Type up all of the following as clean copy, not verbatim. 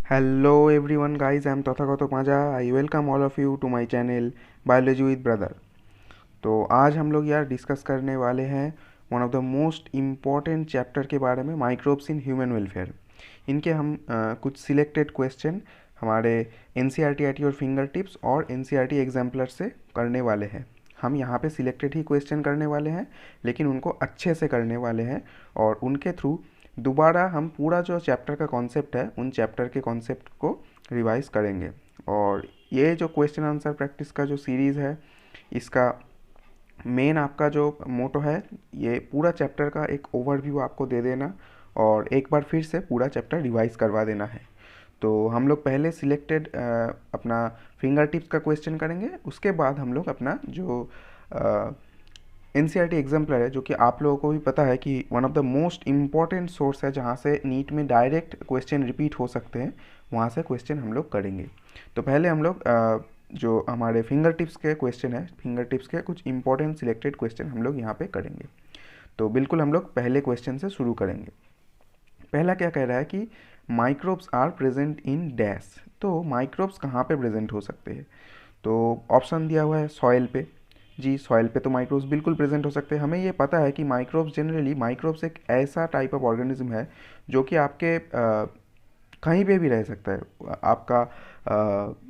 Hello everyone guys, I am Tathagat Maja. I welcome all of you to my channel Biology with Brother. तो आज हम लोग यार discuss करने वाले हैं one of the most important chapter के बारे में, माइक्रोब्स इन ह्यूमन वेलफेयर। इनके हम कुछ सिलेक्टेड क्वेश्चन हमारे एनसीईआरटी और फिंगर टिप्स और एनसीईआरटी एग्जाम्पलर से करने वाले हैं। हम यहाँ पे सिलेक्टेड ही क्वेश्चन करने वाले हैं, लेकिन उनको अच्छे से करने वाले हैं और उनके थ्रू दोबारा हम पूरा जो चैप्टर का कॉन्सेप्ट है उन चैप्टर के कॉन्सेप्ट को रिवाइज करेंगे। और ये जो क्वेश्चन आंसर प्रैक्टिस का जो सीरीज़ है, इसका मेन आपका जो मोटो है, ये पूरा चैप्टर का एक ओवरव्यू आपको दे देना और एक बार फिर से पूरा चैप्टर रिवाइज करवा देना है। तो हम लोग पहले सिलेक्टेड अपना फिंगर टिप्स का क्वेश्चन करेंगे, उसके बाद हम लोग अपना जो एनसीईआरटी एग्जाम्पलर है, जो कि आप लोगों को भी पता है कि one of the most important source है जहाँ से नीट में डायरेक्ट क्वेश्चन रिपीट हो सकते हैं, वहाँ से क्वेश्चन हम लोग करेंगे। तो पहले हम लोग जो हमारे फिंगर टिप्स के क्वेश्चन है, फिंगर टिप्स के कुछ इंपॉर्टेंट सिलेक्टेड क्वेश्चन हम लोग यहाँ पे करेंगे। तो बिल्कुल हम लोग पहले क्वेश्चन से शुरू करेंगे। पहला क्या कह रहा है कि microbes are present in dash. तो माइक्रोब्स कहाँ पे प्रेजेंट हो सकते हैं? तो ऑप्शन दिया हुआ है सॉइल पे। जी, सॉइल पे तो माइक्रोब्स बिल्कुल प्रेजेंट हो सकते हैं। हमें ये पता है कि माइक्रोब्स एक ऐसा टाइप ऑफ ऑर्गेनिज्म है जो कि आपके कहीं पे भी रह सकता है। आपका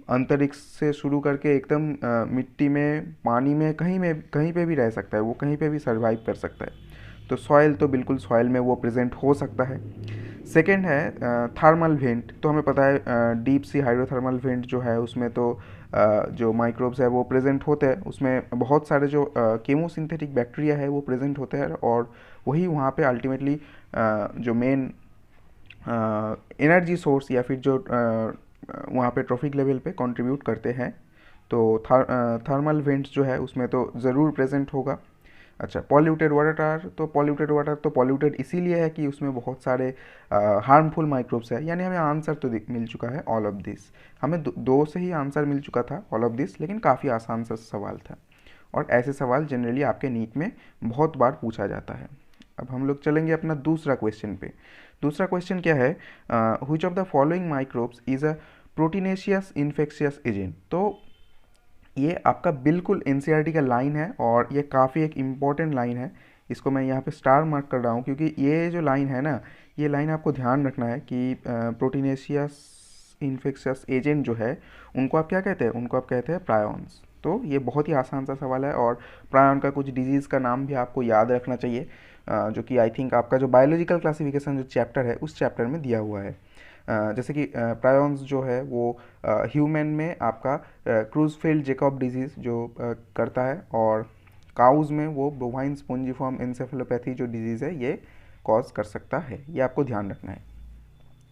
अंतरिक्ष से शुरू करके एकदम मिट्टी में, पानी में, कहीं पे भी रह सकता है, वो कहीं पे भी सर्वाइव कर सकता है। तो सॉइल तो बिल्कुल सॉइल में वो प्रेजेंट हो सकता है। सेकेंड है थर्मल वेंट। तो हमें पता है डीप सी हाइड्रोथर्मल वेंट जो है उसमें तो जो माइक्रोब्स है वो प्रेजेंट होते हैं। उसमें बहुत सारे जो केमोसिंथेटिक बैक्टीरिया है वो प्रेजेंट होते हैं और वही वहाँ पे अल्टीमेटली जो मेन एनर्जी सोर्स या फिर जो वहाँ पे ट्रॉफिक लेवल पे कंट्रीब्यूट करते हैं। तो थर्मल वेंट्स जो है उसमें तो ज़रूर प्रेजेंट होगा। अच्छा, पॉल्यूटेड वाटर। तो पॉल्यूटेड वाटर तो पॉल्यूटेड इसीलिए है कि उसमें बहुत सारे हार्मफुल माइक्रोब्स है। यानी हमें आंसर तो मिल चुका है ऑल ऑफ दिस। हमें दो से ही आंसर मिल चुका था ऑल ऑफ दिस, लेकिन काफ़ी आसान सा सवाल था और ऐसे सवाल जनरली आपके नीट में बहुत बार पूछा जाता है। अब हम लोग चलेंगे अपना दूसरा क्वेश्चन पे। दूसरा क्वेश्चन क्या है? Which of the following microbes is a proteinaceous infectious agent. तो ये आपका बिल्कुल एनसीईआरटी का लाइन है और ये काफ़ी एक इम्पॉर्टेंट लाइन है। इसको मैं यहाँ पे स्टार मार्क कर रहा हूँ क्योंकि ये जो लाइन है ना, ये लाइन आपको ध्यान रखना है कि प्रोटीनेशियस इन्फेक्शियस एजेंट जो है उनको आप क्या कहते हैं? उनको आप कहते हैं प्रायॉन्स। तो ये बहुत ही आसान सा सवाल है और प्रायॉन का कुछ डिजीज़ का नाम भी आपको याद रखना चाहिए, जो कि आई थिंक आपका जो बायोलॉजिकल क्लासिफिकेशन जो चैप्टर है उस चैप्टर में दिया हुआ है। जैसे कि प्रायॉन्स जो है वो ह्यूमन में आपका क्रूजफेल्ड जेकॉब डिजीज़ जो करता है, और काउज में वो बोवाइन स्पोंजिफॉर्म एन्सेफेलोपैथी जो डिजीज़ है ये कॉज कर सकता है। ये आपको ध्यान रखना है।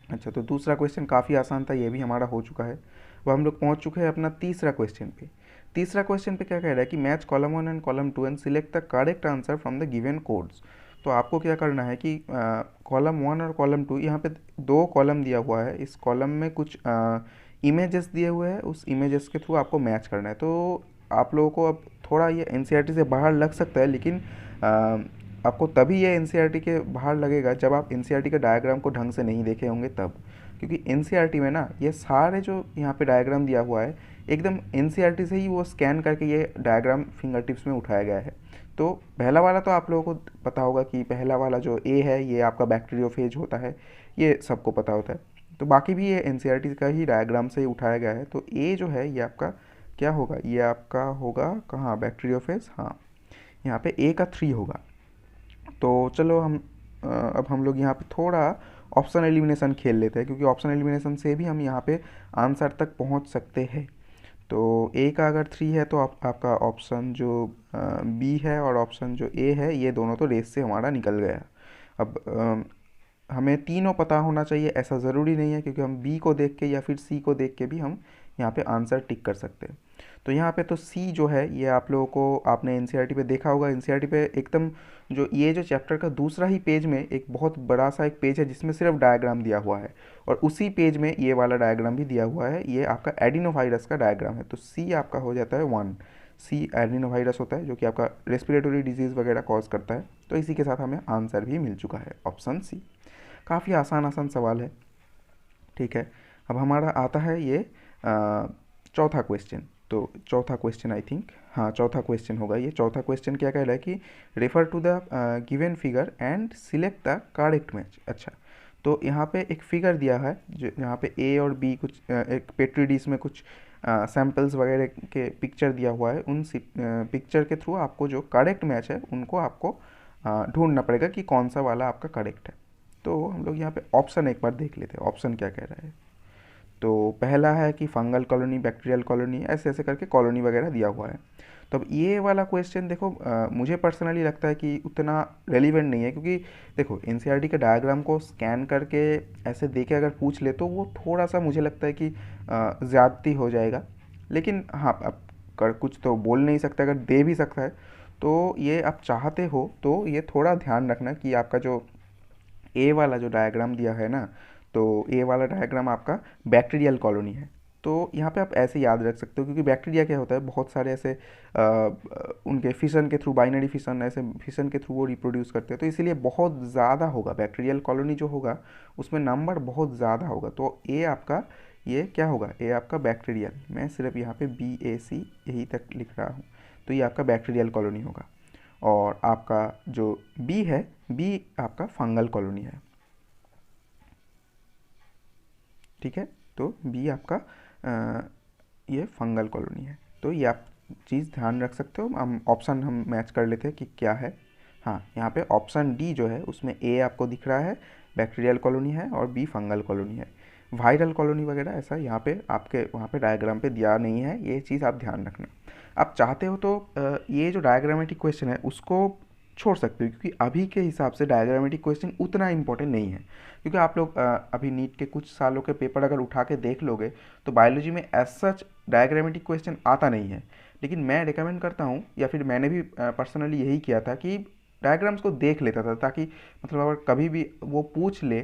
अच्छा, तो दूसरा क्वेश्चन काफ़ी आसान था, ये भी हमारा हो चुका है। अब हम लोग पहुंच चुके हैं अपना तीसरा क्वेश्चन पे। तीसरा क्वेश्चन पे क्या कह रहा है कि match column 1 and column 2 and select the correct answer from the given codes. तो आपको क्या करना है कि कॉलम 1 और कॉलम 2, यहाँ पे दो कॉलम दिया हुआ है। इस कॉलम में कुछ इमेजेस दिए हुए हैं, उस इमेजेस के थ्रू आपको मैच करना है। तो आप लोगों को अब थोड़ा ये एनसीईआरटी से बाहर लग सकता है, लेकिन आपको तभी ये एनसीईआरटी के बाहर लगेगा जब आप एनसीईआरटी के डायग्राम को ढंग से नहीं देखे होंगे तब। क्योंकि एनसीईआरटी में ना ये सारे जो यहाँ पे डायग्राम दिया हुआ है एकदम एनसीईआरटी से ही वो स्कैन करके ये डायग्राम फिंगर टिप्स में उठाया गया है। तो पहला वाला तो आप लोगों को पता होगा कि पहला वाला जो ए है ये आपका बैक्टीरियोफेज होता है, ये सबको पता होता है। तो बाकी भी ये एनसीईआरटी का ही डायग्राम से ही उठाया गया है। तो ए जो है ये आपका क्या होगा? ये आपका होगा कहाँ? बैक्टीरियोफेज। हाँ, यहाँ पे ए का 3 होगा। तो चलो अब हम लोग यहाँ पे थोड़ा ऑप्शन एलिमिनेशन खेल लेते हैं, क्योंकि ऑप्शन एलिमिनेशन से भी हम यहाँ पे आंसर तक पहुँच सकते हैं। तो ए का अगर 3 है तो आपका ऑप्शन जो बी है और ऑप्शन जो ए है ये दोनों तो रेस से हमारा निकल गया। अब हमें तीनों पता होना चाहिए ऐसा ज़रूरी नहीं है, क्योंकि हम बी को देख के या फिर सी को देख के भी हम यहाँ पे आंसर टिक कर सकते हैं। तो यहाँ पे तो सी जो है ये आप लोगों को, आपने एनसीईआरटी पे देखा होगा, एनसीईआरटी पे एकदम जो ये जो चैप्टर का दूसरा ही पेज में एक बहुत बड़ा सा एक पेज है जिसमें सिर्फ डायग्राम दिया हुआ है, और उसी पेज में ये वाला डायग्राम भी दिया हुआ है। ये आपका एडिनोवायरस का डायग्राम है। तो सी आपका हो जाता है 1। सी एडिनोवायरस होता है जो कि आपका रेस्पिरेटरी डिजीज़ वगैरह कॉज करता है। तो इसी के साथ हमें आंसर भी मिल चुका है, ऑप्शन सी। काफ़ी आसान आसान सवाल है, ठीक है। अब हमारा आता है ये चौथा क्वेश्चन। तो चौथा क्वेश्चन आई थिंक, हाँ चौथा क्वेश्चन होगा ये। चौथा क्वेश्चन क्या कह रहा है कि refer to the given figure and select the correct match. अच्छा, तो यहाँ पे एक फिगर दिया है जो यहाँ पे ए और बी कुछ एक पेट्री डिश में कुछ सैम्पल्स वगैरह के पिक्चर दिया हुआ है। उन पिक्चर के थ्रू आपको जो करेक्ट मैच है उनको आपको ढूंढना पड़ेगा कि कौन सा वाला आपका करेक्ट है। तो हम लोग यहाँ पे ऑप्शन एक बार देख लेते हैं, ऑप्शन क्या कह रहा है। तो पहला है कि फंगल कॉलोनी, बैक्टीरियल कॉलोनी, ऐसे ऐसे करके कॉलोनी वगैरह दिया हुआ है। तो अब ये वाला क्वेश्चन देखो, मुझे पर्सनली लगता है कि उतना रेलिवेंट नहीं है, क्योंकि देखो एनसीईआरटी के डायग्राम को स्कैन करके ऐसे देके अगर पूछ ले तो वो थोड़ा सा मुझे लगता है कि ज़्यादती हो जाएगा। लेकिन हाँ, अब कर कुछ तो बोल नहीं सकता, अगर दे भी सकता है तो ये आप चाहते हो तो ये थोड़ा ध्यान रखना कि आपका जो ए वाला जो डायग्राम दिया है ना, तो ए वाला डायग्राम आपका बैक्टीरियल कॉलोनी है। तो यहाँ पे आप ऐसे याद रख सकते हो, क्योंकि बैक्टीरिया क्या होता है, बहुत सारे ऐसे उनके फिशन के थ्रू, बाइनरी फिशन, ऐसे फिशन के थ्रू वो रिप्रोड्यूस करते हैं, तो इसीलिए बहुत ज़्यादा होगा बैक्टीरियल कॉलोनी जो होगा उसमें नंबर बहुत ज़्यादा होगा। तो ए आपका ये क्या होगा, ए आपका बैक्टीरियल, मैं सिर्फ यहाँ पे BAC यही तक लिख रहा हूँ, तो ये आपका बैक्टीरियल कॉलोनी होगा। और आपका जो बी है, बी आपका फंगल कॉलोनी है। ठीक है, तो बी आपका ये फंगल कॉलोनी है। तो ये आप चीज़ ध्यान रख सकते हो। हम ऑप्शन हम मैच कर लेते हैं कि क्या है। हाँ, यहाँ पे ऑप्शन डी जो है उसमें ए आपको दिख रहा है बैक्टीरियल कॉलोनी है और बी फंगल कॉलोनी है। वायरल कॉलोनी वगैरह ऐसा यहाँ पे आपके वहाँ पे डायग्राम पे दिया नहीं है, ये चीज़ आप ध्यान रखना। आप चाहते हो तो ये जो डायग्रामेटिक क्वेश्चन है उसको छोड़ सकते हो, क्योंकि अभी के हिसाब से डायग्रामेटिक क्वेश्चन उतना इंपॉर्टेंट नहीं है। क्योंकि आप लोग अभी नीट के कुछ सालों के पेपर अगर उठा के देख लोगे तो बायोलॉजी में एज सच डायग्रामेटिक क्वेश्चन आता नहीं है। लेकिन मैं रिकमेंड करता हूँ, या फिर मैंने भी पर्सनली यही किया था कि डायग्राम्स को देख लेता था, ताकि मतलब अगर कभी भी वो पूछ ले,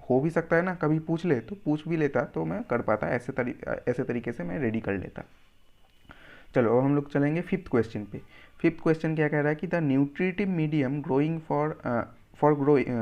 हो भी सकता है ना कभी पूछ ले, तो पूछ भी लेता तो मैं कर पाता, ऐसे तरीके से मैं रेडी कर लेता। चलो अब हम लोग चलेंगे फिफ्थ क्वेश्चन पे। फिफ्थ क्वेश्चन क्या कह रहा है कि the nutritive medium growing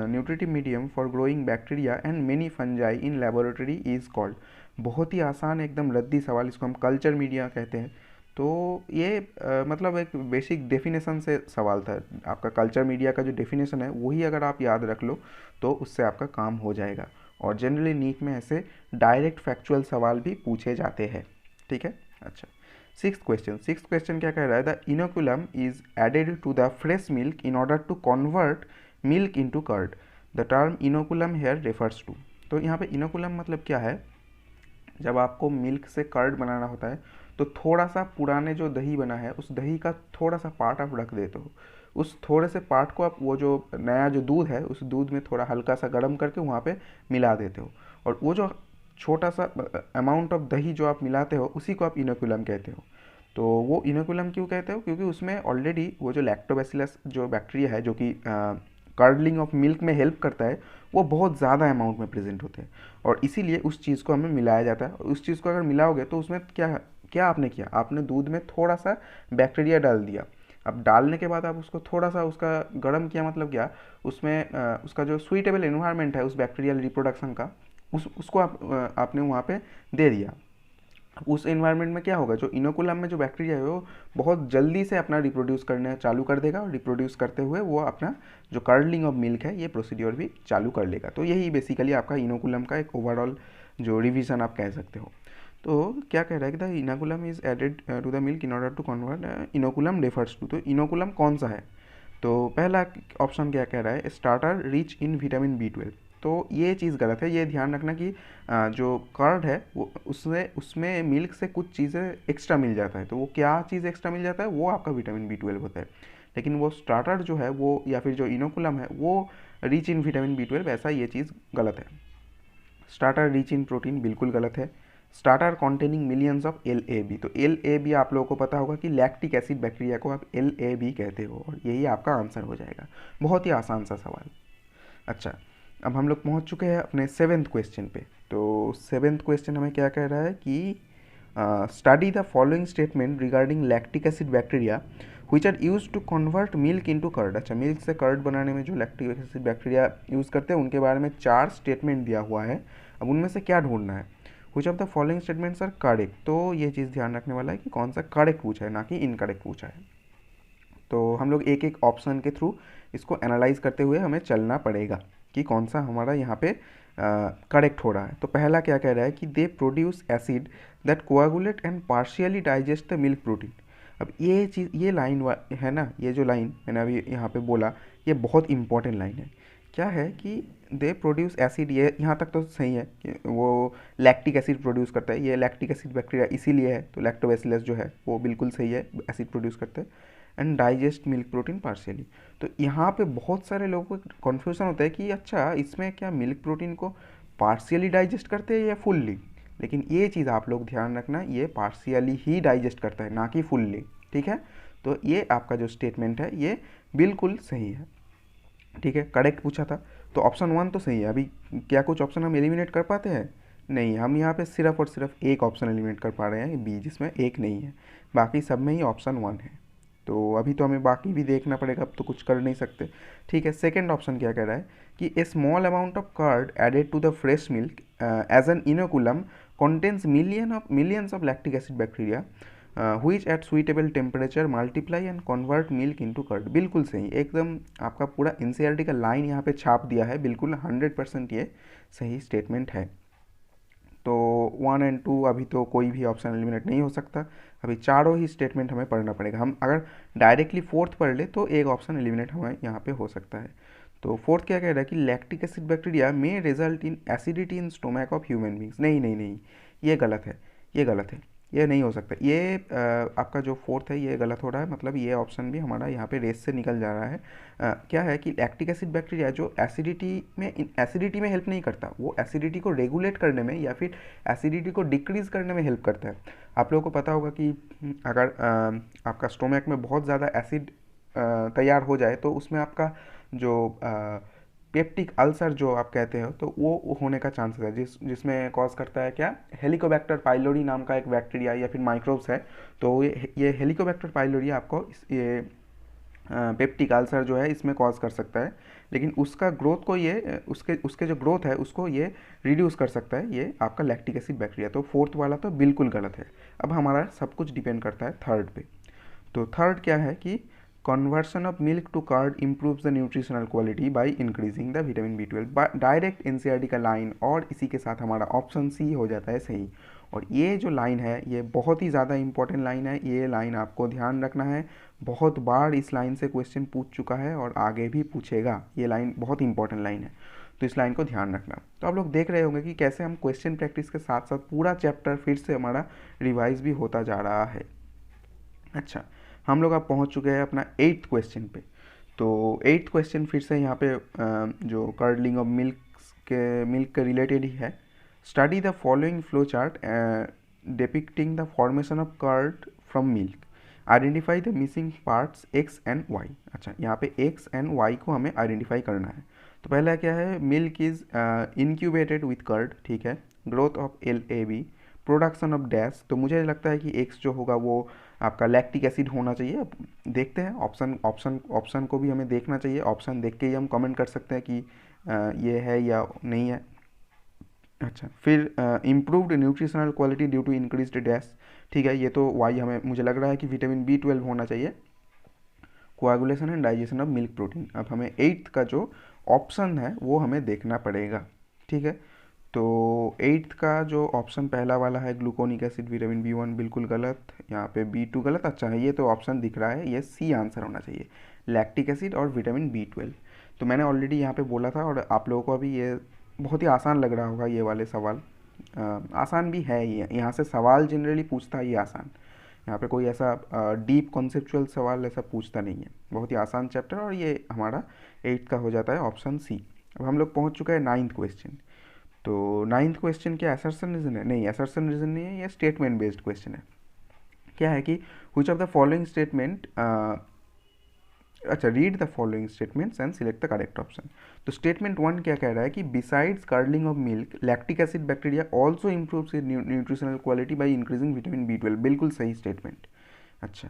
nutritive medium for growing bacteria and many fungi in laboratory is called. बहुत ही आसान एकदम रद्दी सवाल, इसको हम कल्चर मीडिया कहते हैं। तो ये मतलब एक बेसिक डेफिनेशन से सवाल था। आपका कल्चर मीडिया का जो डेफिनेशन है वही अगर आप याद रख लो तो उससे आपका काम हो जाएगा। और जनरली नीट में ऐसे डायरेक्ट फैक्चुअल सवाल भी पूछे जाते हैं। ठीक है, अच्छा। सिक्स क्वेश्चन क्या कह रहा है, the inoculum is added to the fresh milk in order to convert milk into curd. The term inoculum here refers to. तो यहाँ पे इनोकुलम मतलब क्या है, जब आपको मिल्क से कर्ड बनाना होता है तो थोड़ा सा पुराने जो दही बना है उस दही का थोड़ा सा पार्ट आप रख देते हो। उस थोड़े से पार्ट को आप वो जो नया जो दूध है उस दूध में थोड़ा हल्का सा गर्म करके वहाँ पे मिला देते हो, और वो जो छोटा सा अमाउंट ऑफ दही जो आप मिलाते हो उसी को आप इनोकुलम कहते हो। तो वो इनोकुलम क्यों कहते हो, क्योंकि उसमें ऑलरेडी वो जो लैक्टोबैसिलस जो बैक्टीरिया है जो कि कर्डलिंग ऑफ मिल्क में हेल्प करता है, वो बहुत ज़्यादा अमाउंट में प्रेजेंट होते हैं, और इसीलिए उस चीज़ को हमें मिलाया जाता है। और उस चीज़ को अगर मिलाओगे तो उसमें क्या क्या आपने किया, आपने दूध में थोड़ा सा बैक्टीरिया डाल दिया। अब डालने के बाद आप उसको थोड़ा सा उसका गर्म किया, मतलब क्या, उसमें उसका जो सुइटेबल इन्वायरमेंट है उस बैक्टीरियल रिप्रोडक्शन का, उसको आपने वहाँ पे दे दिया। उस एनवायरनमेंट में क्या होगा, जो इनोकुलम में जो बैक्टीरिया है वो बहुत जल्दी से अपना रिप्रोड्यूस करने चालू कर देगा, और रिप्रोड्यूस करते हुए वो अपना जो कर्डलिंग ऑफ मिल्क है ये प्रोसीड्योर भी चालू कर लेगा। तो यही बेसिकली आपका इनोकुलम का एक ओवरऑल जो रिवीजन आप कह सकते हो। तो क्या कह रहा है कि the inoculum is added to the milk in order to convert inoculum refers to. तो इनोकुलम कौन सा है, तो पहला ऑप्शन क्या कह रहा है, starter rich in vitamin B12। तो ये चीज़ गलत है, ये ध्यान रखना कि जो कर्ड है वो उसमें मिल्क से कुछ चीज़ें एक्स्ट्रा मिल जाता है। तो वो क्या चीज़ एक्स्ट्रा मिल जाता है, वो आपका विटामिन B12 होता है। लेकिन वो स्टार्टर जो है वो, या फिर जो इनोकुलम है वो रिच इन विटामिन B12, ऐसा ये चीज़ गलत है। स्टार्टर रिच इन प्रोटीन बिल्कुल गलत है। Starter containing millions of LAB। तो LAB आप लोगों को पता होगा कि लैक्टिक एसिड बैक्टीरिया को आप LAB कहते हो, और यही आपका आंसर हो जाएगा। बहुत ही आसान सा सवाल। अच्छा, अब हम लोग पहुंच चुके हैं अपने सेवेंथ क्वेश्चन पे। तो सेवेंथ क्वेश्चन हमें क्या कह रहा है कि study the following statement regarding lactic acid bacteria which are use to convert milk into curd. अच्छा, मिल्क से कर्ड बनाने में जो लैक्टिक एसिड बैक्टीरिया यूज़ करते हैं उनके बारे में 4 स्टेटमेंट दिया हुआ है। अब उनमें से क्या ढूंढना है। Which of the following statements are correct, तो ये चीज़ ध्यान रखने वाला है कि कौन सा करेक्ट पूछा है, ना कि इनकरेक्ट पूछा है। तो हम लोग एक एक ऑप्शन के थ्रू इसको एनालाइज करते हुए हमें चलना पड़ेगा कि कौन सा हमारा यहाँ पे करेक्ट हो रहा है। तो पहला क्या कह रहा है कि they produce acid that coagulate and partially digest the milk protein. अब ये चीज़, ये लाइन है ना, ये जो लाइन मैंने अभी यहाँ पे बोला, ये बहुत इंपॉर्टेंट लाइन है। क्या है कि दे प्रोड्यूस एसिड, ये यहाँ तक तो सही है कि वो लैक्टिक एसिड प्रोड्यूस करता है, ये लैक्टिक एसिड बैक्टीरिया इसीलिए है, तो लैक्टोबैसिलस जो है वो बिल्कुल सही है, एसिड प्रोड्यूस करते हैं। And digest milk protein partially. तो यहाँ पे बहुत सारे लोगों को कन्फ्यूजन होता है कि अच्छा इसमें क्या मिल्क प्रोटीन को पार्शियली डाइजेस्ट करते हैं या फुल्ली, लेकिन ये चीज़ आप लोग ध्यान रखना, ये पार्शियली ही डाइजेस्ट करता है, ना कि फुल्ली, ठीक है। तो ये आपका जो स्टेटमेंट है ये बिल्कुल सही है, ठीक है। करेक्ट पूछा था तो ऑप्शन 1 तो सही है। अभी क्या कुछ ऑप्शन हम एलिमिनेट कर पाते हैं? नहीं, हम यहाँ पे सिर्फ और सिर्फ एक ऑप्शन एलिमिनेट कर पा रहे हैं, बी, जिसमें एक नहीं है, बाकी सब में ही ऑप्शन 1 है। तो अभी तो हमें बाकी भी देखना पड़ेगा, अब तो कुछ कर नहीं सकते, ठीक है। सेकेंड ऑप्शन क्या कह रहा है कि a small amount of curd added to the fresh milk as an inoculum contains millions of lactic acid bacteria which at suitable temperature multiply and convert milk into curd। बिल्कुल सही, एकदम आपका पूरा एनसीईआरटी का लाइन यहाँ पे छाप दिया है, बिल्कुल 100% ये सही स्टेटमेंट है। तो 1 और 2 अभी तो कोई भी ऑप्शन एलिमिनेट नहीं हो सकता, अभी चारों ही स्टेटमेंट हमें पढ़ना पड़ेगा। हम अगर डायरेक्टली फोर्थ पढ़ ले तो एक ऑप्शन एलिमिनेट हमें यहाँ पे हो सकता है। तो फोर्थ क्या कह रहा है कि लैक्टिक एसिड बैक्टीरिया में result in acidity in stomach of human beings. नहीं नहीं नहीं, ये गलत है, ये गलत है, ये नहीं हो सकता। ये आपका जो फोर्थ है ये गलत हो रहा है, मतलब ये ऑप्शन भी हमारा यहाँ पे रेस से निकल जा रहा है। क्या है कि लैक्टिक एसिड बैक्टीरिया जो एसिडिटी में हेल्प नहीं करता, वो एसिडिटी को रेगुलेट करने में या फिर एसिडिटी को डिक्रीज़ करने में हेल्प करता है। आप लोगों को पता होगा कि अगर आपका स्टोमैक में बहुत ज़्यादा एसिड तैयार हो जाए तो उसमें आपका जो पेप्टिक अल्सर जो आप कहते हो तो वो होने का चांसेस है, जिसमें कॉज करता है क्या, हेलिकोबैक्टर पाइलोरी नाम का एक बैक्टीरिया या फिर माइक्रोब्स है। तो ये हेलिकोबैक्टर पाइलोरी आपको ये पेप्टिक अल्सर जो है इसमें कॉज कर सकता है, लेकिन उसका ग्रोथ को ये उसके जो ग्रोथ है उसको ये रिड्यूस कर सकता है, ये आपका लैक्टिक एसिड बैक्टीरिया। तो फोर्थ वाला तो बिल्कुल गलत है। अब हमारा सब कुछ डिपेंड करता है थर्ड पे। तो थर्ड क्या है कि conversion of milk to curd improves the nutritional quality by increasing the vitamin B12। Direct NCERT का लाइन, और इसी के साथ हमारा ऑप्शन सी हो जाता है सही। और ये जो लाइन है ये बहुत ही ज़्यादा इंपॉर्टेंट लाइन है, ये लाइन आपको ध्यान रखना है, बहुत बार इस लाइन से क्वेश्चन पूछ चुका है और आगे भी पूछेगा, ये लाइन बहुत इंपॉर्टेंट लाइन है, तो इस लाइन को ध्यान रखना। तो आप लोग देख रहे होंगे कि कैसे हम क्वेश्चन प्रैक्टिस के साथ साथ पूरा चैप्टर फिर से हमारा रिवाइज भी होता जा रहा है। अच्छा, हम लोग अब पहुंच चुके हैं अपना 8th क्वेश्चन पे। तो 8th क्वेश्चन फिर से यहाँ पे जो कर्डलिंग ऑफ मिल्क के रिलेटेड ही है। Study the following flow chart depicting the formation of curd from milk, identify the missing parts X and Y. अच्छा, यहाँ पे एक्स एंड वाई को हमें आइडेंटिफाई करना है। तो पहला क्या है, milk is incubated with curd, ठीक है। Growth of LAB, production of dash, तो मुझे लगता है कि एक्स जो होगा वो आपका लैक्टिक एसिड होना चाहिए। अब देखते हैं, ऑप्शन को भी हमें देखना चाहिए, ऑप्शन देख के ही हम कमेंट कर सकते हैं कि ये है या नहीं है। अच्छा, फिर improved nutritional quality due to increased dash, ठीक है, ये तो वाई हमें मुझे लग रहा है कि विटामिन B12 होना चाहिए, coagulation and digestion of milk protein. अब हमें 8th का जो ऑप्शन है वो हमें देखना पड़ेगा, ठीक है। तो 8th का जो ऑप्शन पहला वाला है ग्लूकोनिक एसिड विटामिन B1, बिल्कुल गलत, यहाँ पे B2 गलत। अच्छा है, ये तो ऑप्शन दिख रहा है, ये सी आंसर होना चाहिए, लैक्टिक एसिड और विटामिन B12। तो मैंने ऑलरेडी यहाँ पे बोला था, और आप लोगों को अभी ये बहुत ही आसान लग रहा होगा ये वाले सवाल, आसान भी है ये, यहाँ से सवाल जनरली पूछता है ये आसान, यहाँ पे कोई ऐसा डीप कॉन्सेप्चुअल सवाल ऐसा पूछता नहीं है, बहुत ही आसान चैप्टर, और ये हमारा 8th का हो जाता है ऑप्शन सी। अब हम लोग पहुँच चुके हैं 9th क्वेश्चन। तो 9th क्वेश्चन क्या असर्शन रीजन है? नहीं, असर्शन रीजन नहीं है, ये स्टेटमेंट बेस्ड क्वेश्चन है। क्या है कि which of the following statement, अच्छा, read the following statements and select the correct option. तो स्टेटमेंट 1 क्या कह रहा है कि besides curdling of milk lactic acid bacteria also improves nutritional quality by increasing vitamin B12, बिल्कुल सही स्टेटमेंट। अच्छा,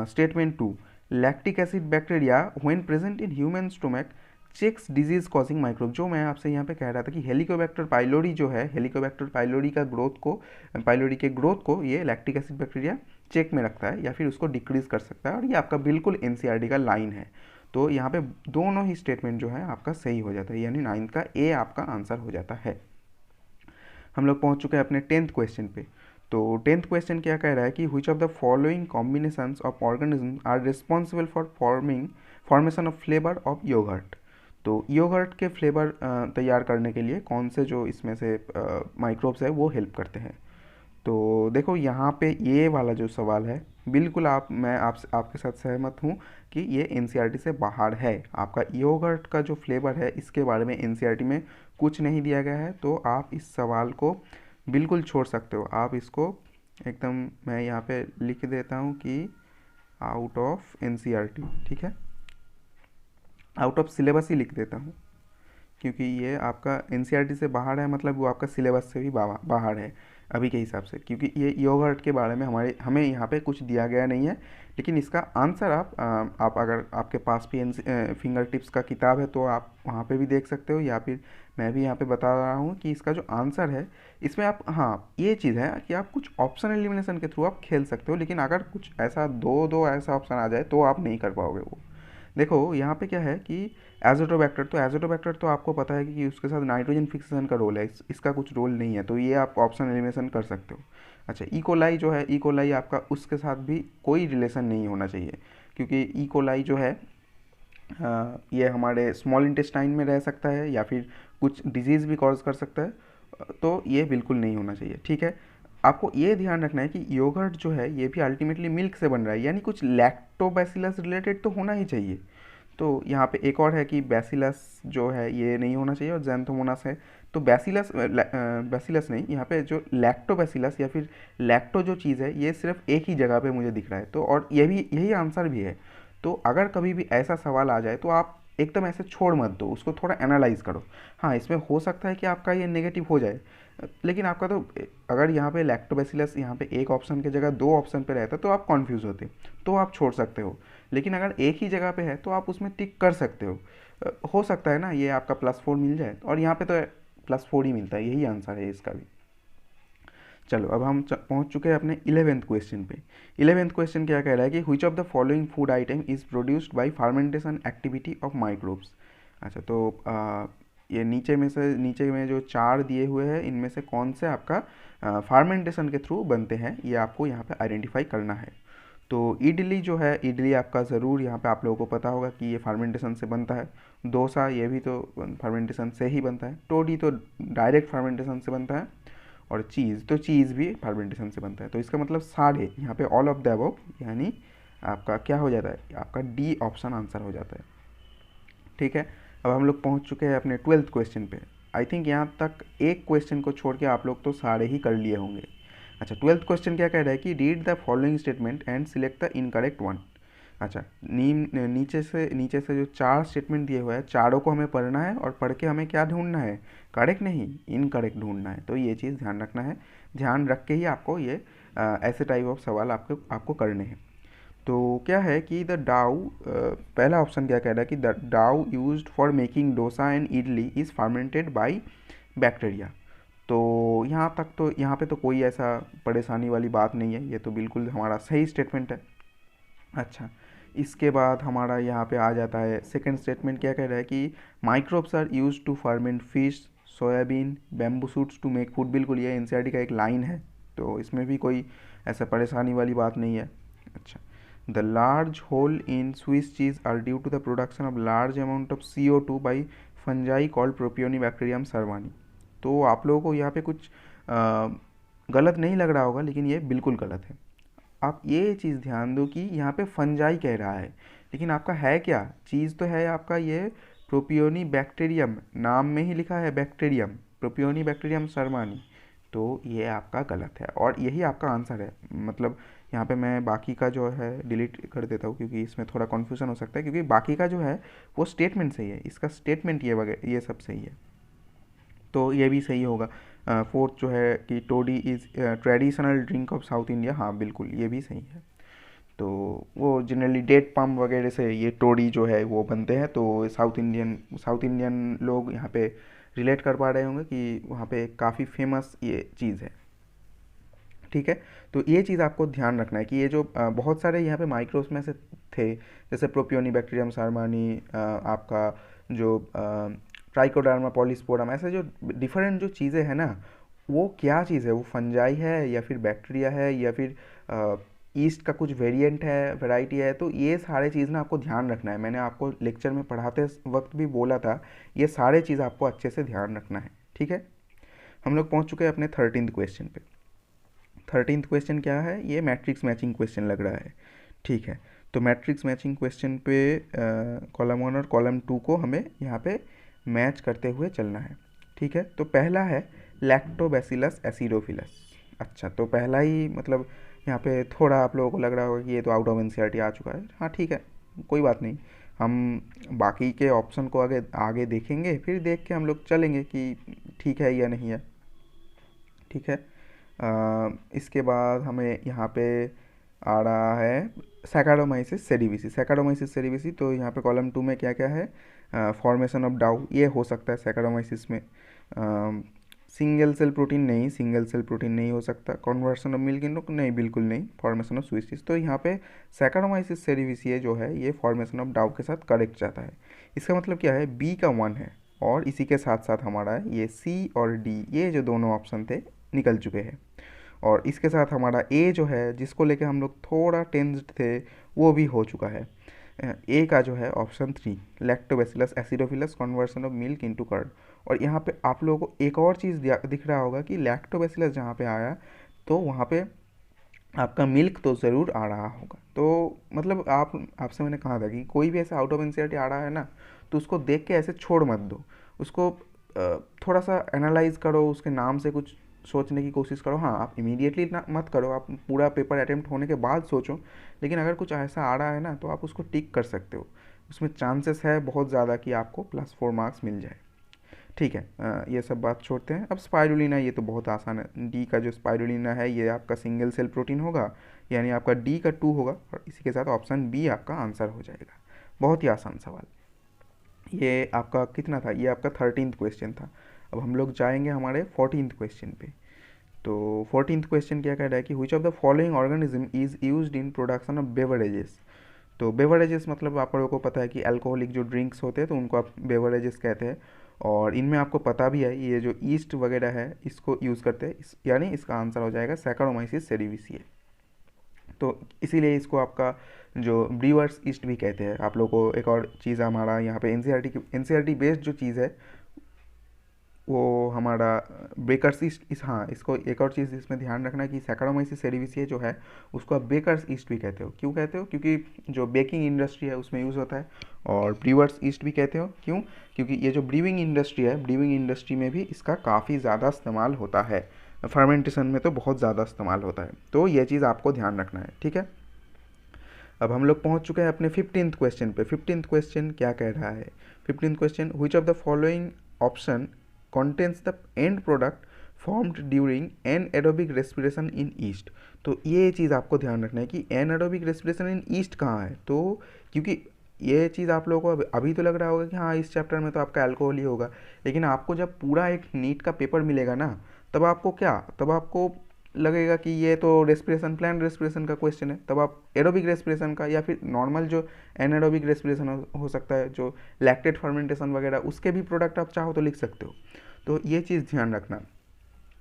statement 2, lactic acid bacteria when present in human stomach checks disease causing microbe. जो मैं आपसे यहाँ पे कह रहा था कि हेलिकोबैक्टर पाइलोरी जो है, हेलिकोबैक्टर पाइलोरी का ग्रोथ को, पाइलोरी के ग्रोथ को ये लैक्टिक एसिड बैक्टीरिया चेक में रखता है या फिर उसको डिक्रीज कर सकता है, और ये आपका बिल्कुल एनसीईआरटी का लाइन है। तो यहाँ पे दोनों ही स्टेटमेंट जो है आपका सही हो जाता है, यानी 9th का ए आपका आंसर हो जाता है। हम लोग पहुँच चुके हैं अपने 10th क्वेश्चन पे। तो 10th क्वेश्चन क्या कह रहा है कि which of the following combinations of organism are responsible for formation of flavour of yoghurt. तो योगर्ट के फ्लेवर तैयार करने के लिए कौन से जो इसमें से माइक्रोब्स है वो हेल्प करते हैं। तो देखो यहाँ पे ये वाला जो सवाल है, बिल्कुल मैं आपके साथ सहमत हूँ कि ये एनसीईआरटी से बाहर है। आपका योगर्ट का जो फ्लेवर है इसके बारे में एनसीईआरटी में कुछ नहीं दिया गया है, तो आप इस सवाल को बिल्कुल छोड़ सकते हो। आप इसको एकदम, मैं यहाँ पे लिख देता हूँ कि आउट ऑफ एनसीईआरटी, ठीक है, आउट ऑफ सिलेबस ही लिख देता हूँ, क्योंकि ये आपका एनसीईआरटी से बाहर है, मतलब वो आपका सिलेबस से भी बाहर है अभी के हिसाब से, क्योंकि ये योगर्ट के बारे में हमें यहाँ पे कुछ दिया गया नहीं है। लेकिन इसका आंसर आप अगर आपके पास भी फिंगर टिप्स का किताब है तो आप वहाँ पे भी देख सकते हो, या फिर मैं भी यहाँ पे बता रहा हूँ कि इसका जो आंसर है इसमें आप, हाँ ये चीज़ है कि आप कुछ ऑप्शन एलिमिनेशन के थ्रू आप खेल सकते हो, लेकिन अगर कुछ ऐसा दो ऐसा ऑप्शन आ जाए तो आप नहीं कर पाओगे वो। देखो यहाँ पे क्या है कि एजोटोबैक्टर, तो एजोटोबैक्टर तो आपको पता है कि उसके साथ नाइट्रोजन फिक्सेशन का रोल है, इसका कुछ रोल नहीं है, तो ये आप ऑप्शन एलिमिनेशन कर सकते हो। अच्छा, इकोलाई जो है, इकोलाई आपका उसके साथ भी कोई रिलेशन नहीं होना चाहिए, क्योंकि इकोलाई जो है ये हमारे स्मॉल इंटेस्टाइन में रह सकता है या फिर कुछ डिजीज़ भी कॉज कर सकता है, तो ये बिल्कुल नहीं होना चाहिए, ठीक है। आपको ये ध्यान रखना है कि योगर्ट जो है ये भी अल्टीमेटली मिल्क से बन रहा है, यानी कुछ लैक्टोबैसिलस रिलेटेड तो होना ही चाहिए। तो यहाँ पे एक और है कि बैसिलस जो है ये नहीं होना चाहिए, और जैंथोमोनास है। तो बैसिलस नहीं, यहाँ पे जो लैक्टोबैसिलस या फिर लैक्टो जो चीज़ है ये सिर्फ एक ही जगह पे मुझे दिख रहा है, तो और ये भी यही आंसर भी है। तो अगर कभी भी ऐसा सवाल आ जाए तो आप एकदम ऐसे छोड़ मत दो, उसको थोड़ा एनालाइज करो। हाँ, इसमें हो सकता है कि आपका ये नेगेटिव हो जाए, लेकिन आपका तो, अगर यहाँ पे लैक्टोबैसिलस यहाँ पे एक ऑप्शन की जगह दो ऑप्शन पे रहता तो आप कन्फ्यूज़ होते, तो आप छोड़ सकते हो। लेकिन अगर एक ही जगह पे है तो आप उसमें टिक कर सकते हो। हो सकता है ना ये आपका +4 मिल जाए, और यहाँ पे तो +4 ही मिलता है, यही आंसर है इसका भी। चलो अब हम पहुंच चुके हैं अपने 11th क्वेश्चन पे। 11th क्वेश्चन क्या कह रहा है कि which of the following food item is produced by fermentation activity of microbes. अच्छा, तो ये नीचे में जो 4 दिए हुए हैं इनमें से कौन से आपका फार्मेंटेशन के थ्रू बनते हैं, ये आपको यहाँ पे आइडेंटिफाई करना है। तो इडली जो है, इडली आपका ज़रूर यहाँ पे आप लोगों को पता होगा कि ये फार्मेंटेशन से बनता है। डोसा ये भी तो फार्मेंटेशन से ही बनता है। टोडी तो डायरेक्ट फार्मेंटेशन से बनता है। और चीज़, तो चीज़ भी फर्मेंटेशन से बनता है। तो इसका मतलब साढ़े, यहाँ पे ऑल ऑफ द अबव, यानी आपका क्या हो जाता है, आपका डी ऑप्शन आंसर हो जाता है, ठीक है। अब हम लोग पहुँच चुके हैं अपने 12th क्वेश्चन पे। आई थिंक यहाँ तक एक क्वेश्चन को छोड़ के आप लोग तो सारे ही कर लिए होंगे। अच्छा, 12th क्वेश्चन क्या कह रहा है कि read the following statement and select the incorrect one. अच्छा, नीचे से जो 4 स्टेटमेंट दिए हुए हैं, चारों को हमें पढ़ना है, और पढ़ के हमें क्या ढूंढना है, करेक्ट नहीं इनकरेक्ट ढूंढना है। तो ये चीज़ ध्यान रखना है, ध्यान रख के ही आपको ये ऐसे टाइप ऑफ सवाल आपको करने हैं। तो क्या है कि द डाउ, पहला ऑप्शन क्या कह रहा है कि द डाउ used for making dosa and idli is fermented by bacteria. तो यहाँ पे तो कोई ऐसा परेशानी वाली बात नहीं है, ये तो बिल्कुल हमारा सही स्टेटमेंट है। अच्छा, इसके बाद हमारा यहाँ पे आ जाता है सेकंड स्टेटमेंट, क्या कह रहा है कि microbes are use to ferment fish, soyabean, bamboo shoots to make food. बिल्कुल ये एनसीईआरटी का एक लाइन है, तो इसमें भी कोई ऐसा परेशानी वाली बात नहीं है। अच्छा, the large hole in Swiss cheese are due to the production of large amount of CO2 by fungi called propionibacterium shermanii. तो आप लोगों को यहाँ पे कुछ गलत नहीं लग रहा होगा, लेकिन ये बिल्कुल गलत है। आप ये चीज़ ध्यान दो कि यहाँ पे फंजाई कह रहा है, लेकिन आपका है क्या चीज़, तो है आपका ये प्रोपियोनी बैक्टीरियम, नाम में ही लिखा है बैक्टीरियम, प्रोपियोनी बैक्टीरियम सर्वानी। तो ये आपका गलत है, और यही आपका आंसर है। मतलब यहाँ पे मैं बाकी का जो है डिलीट कर देता हूँ, क्योंकि इसमें थोड़ा कन्फ्यूज़न हो सकता है, क्योंकि बाकी का जो है वो स्टेटमेंट सही है, इसका स्टेटमेंट ये वगैरह ये सब सही है, तो ये भी सही होगा। फोर्थ जो है कि toddy is traditional drink of south India, हाँ बिल्कुल ये भी सही है। तो वो जनरली डेट पाम वगैरह से ये टोडी जो है वो बनते हैं। तो साउथ इंडियन लोग यहाँ पे रिलेट कर पा रहे होंगे कि वहाँ पे काफ़ी फेमस ये चीज़ है। ठीक है, तो ये चीज़ आपको ध्यान रखना है कि ये जो बहुत सारे यहाँ पे माइक्रोब्स में से थे, जैसे प्रोपियोनिबैक्टीरियम सार्मानी, आपका जो ट्राइकोडर्मा पॉलीस्पोरम, ऐसे जो डिफरेंट जो चीज़ें हैं ना, वो क्या चीज़ है, वो फंजाई है या फिर बैक्टीरिया है या फिर ईस्ट का कुछ वेरिएंट है, वैरायटी है। तो ये सारे चीज़ ना आपको ध्यान रखना है। मैंने आपको लेक्चर में पढ़ाते वक्त भी बोला था, ये सारे चीज़ आपको अच्छे से ध्यान रखना है। ठीक है, हम लोग पहुँच चुके हैं अपने 13th क्वेश्चन पे। 13th क्वेश्चन क्या है, ये मैट्रिक्स मैचिंग क्वेश्चन लग रहा है। ठीक है, तो मैट्रिक्स मैचिंग क्वेश्चन पे कॉलम 1 और कॉलम 2 को हमें यहाँ पे मैच करते हुए चलना है। ठीक है, तो पहला है लैक्टोबैसिलस एसिडोफिलस। अच्छा, तो पहला ही मतलब यहाँ पे थोड़ा आप लोगों को लग रहा होगा कि ये तो आउट ऑफ एनसीईआरटी आ चुका है। हाँ ठीक है, कोई बात नहीं, हम बाकी के ऑप्शन को आगे आगे देखेंगे, फिर देख के हम लोग चलेंगे कि ठीक है या नहीं है। ठीक है, इसके बाद हमें यहाँ पे आ रहा है सैकारोमाइसिस सेरिविसी। सैकारोमाइसिस सेरिविसी, तो यहाँ पे कॉलम 2 में क्या क्या है, फॉर्मेशन ऑफ डाउ, ये हो सकता है सैकारोमाइसिस में। सिंगल सेल प्रोटीन नहीं, सिंगल सेल प्रोटीन नहीं हो सकता। कन्वर्सन ऑफ मिल्क इनटू नहीं, बिल्कुल नहीं। फॉर्मेशन ऑफ स्वीट चीज, तो यहाँ पे सैकारोमाइसिस सेरिविसी जो है ये फॉर्मेशन ऑफ डाउ के साथ करेक्ट जाता है। इसका मतलब क्या है, बी का 1 है और इसी के साथ साथ हमारा है ये सी और डी, ये जो दोनों ऑप्शन थे निकल चुके हैं। और इसके साथ हमारा ए जो है, जिसको लेके हम लोग थोड़ा टेंस्ड थे, वो भी हो चुका है। ए का जो है option 3, lactobacillus acidophilus conversion of milk into curd. और यहाँ पे आप लोगों को एक और चीज़ दिख रहा होगा कि लैक्टोबैसिलस जहाँ पे आया, तो वहाँ पे आपका मिल्क तो ज़रूर आ रहा होगा। तो मतलब आपसे मैंने कहा था कि कोई भी ऐसा आउट ऑफ एनसीईआरटी आ रहा है ना, तो उसको देख के ऐसे छोड़ मत दो, उसको थोड़ा सा एनालाइज करो, उसके नाम से कुछ सोचने की कोशिश करो। हाँ, आप इमीडिएटली ना मत करो, आप पूरा पेपर अटेम्प्ट होने के बाद सोचो, लेकिन अगर कुछ ऐसा आ रहा है ना, तो आप उसको टिक कर सकते हो। उसमें चांसेस है बहुत ज़्यादा कि आपको +4 मार्क्स मिल जाए। ठीक है, ये सब बात छोड़ते हैं। अब स्पाइरुलिना, ये तो बहुत आसान है। डी का जो स्पाइरुलिना है ये आपका सिंगल सेल प्रोटीन होगा, यानी आपका डी का 2 होगा, और इसी के साथ ऑप्शन बी आपका आंसर हो जाएगा। बहुत ही आसान सवाल। ये आपका कितना था, ये आपका 13th क्वेश्चन था। अब हम लोग जाएंगे हमारे 14th क्वेश्चन पे। तो 14th क्वेश्चन क्या कह रहा है कि which of the following organism is used in production of beverages. तो बेवरेजेस मतलब आप लोगों को पता है कि अल्कोहलिक जो ड्रिंक्स होते हैं तो उनको आप बेवरेजेस कहते हैं। और इनमें आपको पता भी है ये जो ईस्ट वगैरह है इसको यूज़ करते हैं, यानी इसका आंसर हो जाएगा सैकरोमाइसिस सेरिविसिए। तो इसीलिए इसको आपका जो ब्रीवर्स ईस्ट भी कहते हैं। आप लोगों को एक और चीज़ हमारा यहाँ पे एनसीईआरटी बेस्ड जो चीज़ है वो हमारा बेकर्स ईस्ट, हाँ, इसको एक और चीज़ इसमें ध्यान रखना है कि सैकरोमाइसिस सेरिविसिए जो है उसको आप बेकर्स ईस्ट भी कहते हो। क्यों कहते हो, क्योंकि जो बेकिंग इंडस्ट्री है उसमें यूज़ होता है। और ब्रीवर्स ईस्ट भी कहते हो, क्यों, क्योंकि ये जो ब्रीविंग इंडस्ट्री है, ब्रीविंग इंडस्ट्री में भी इसका काफ़ी ज़्यादा इस्तेमाल होता है। फर्मेंटेशन में तो बहुत ज़्यादा इस्तेमाल होता है, तो ये चीज़ आपको ध्यान रखना है। ठीक है, अब हम लोग पहुंच चुके हैं अपने 15th क्वेश्चन पे। 15th क्वेश्चन क्या कह रहा है, 15th question, which of the following option contains the end product formed during anaerobic respiration in yeast। तो ये चीज़ आपको ध्यान रखना है कि anaerobic respiration in yeast कहाँ है। तो क्योंकि ये चीज़ आप लोगों को अभी तो लग रहा होगा कि हाँ इस चैप्टर में तो आपका अल्कोहल ही होगा, लेकिन आपको जब पूरा एक नीट का पेपर मिलेगा ना, तब आपको लगेगा कि ये तो रेस्पिरेशन, प्लान रेस्पिरेशन का क्वेश्चन है। तब आप एरोबिक रेस्पिरेशन का या फिर नॉर्मल जो एनारोबिक रेस्पिरेशन हो सकता है, जो लैक्टेट फर्मेंटेशन वगैरह, उसके भी प्रोडक्ट आप चाहो तो लिख सकते हो। तो ये चीज़ ध्यान रखना।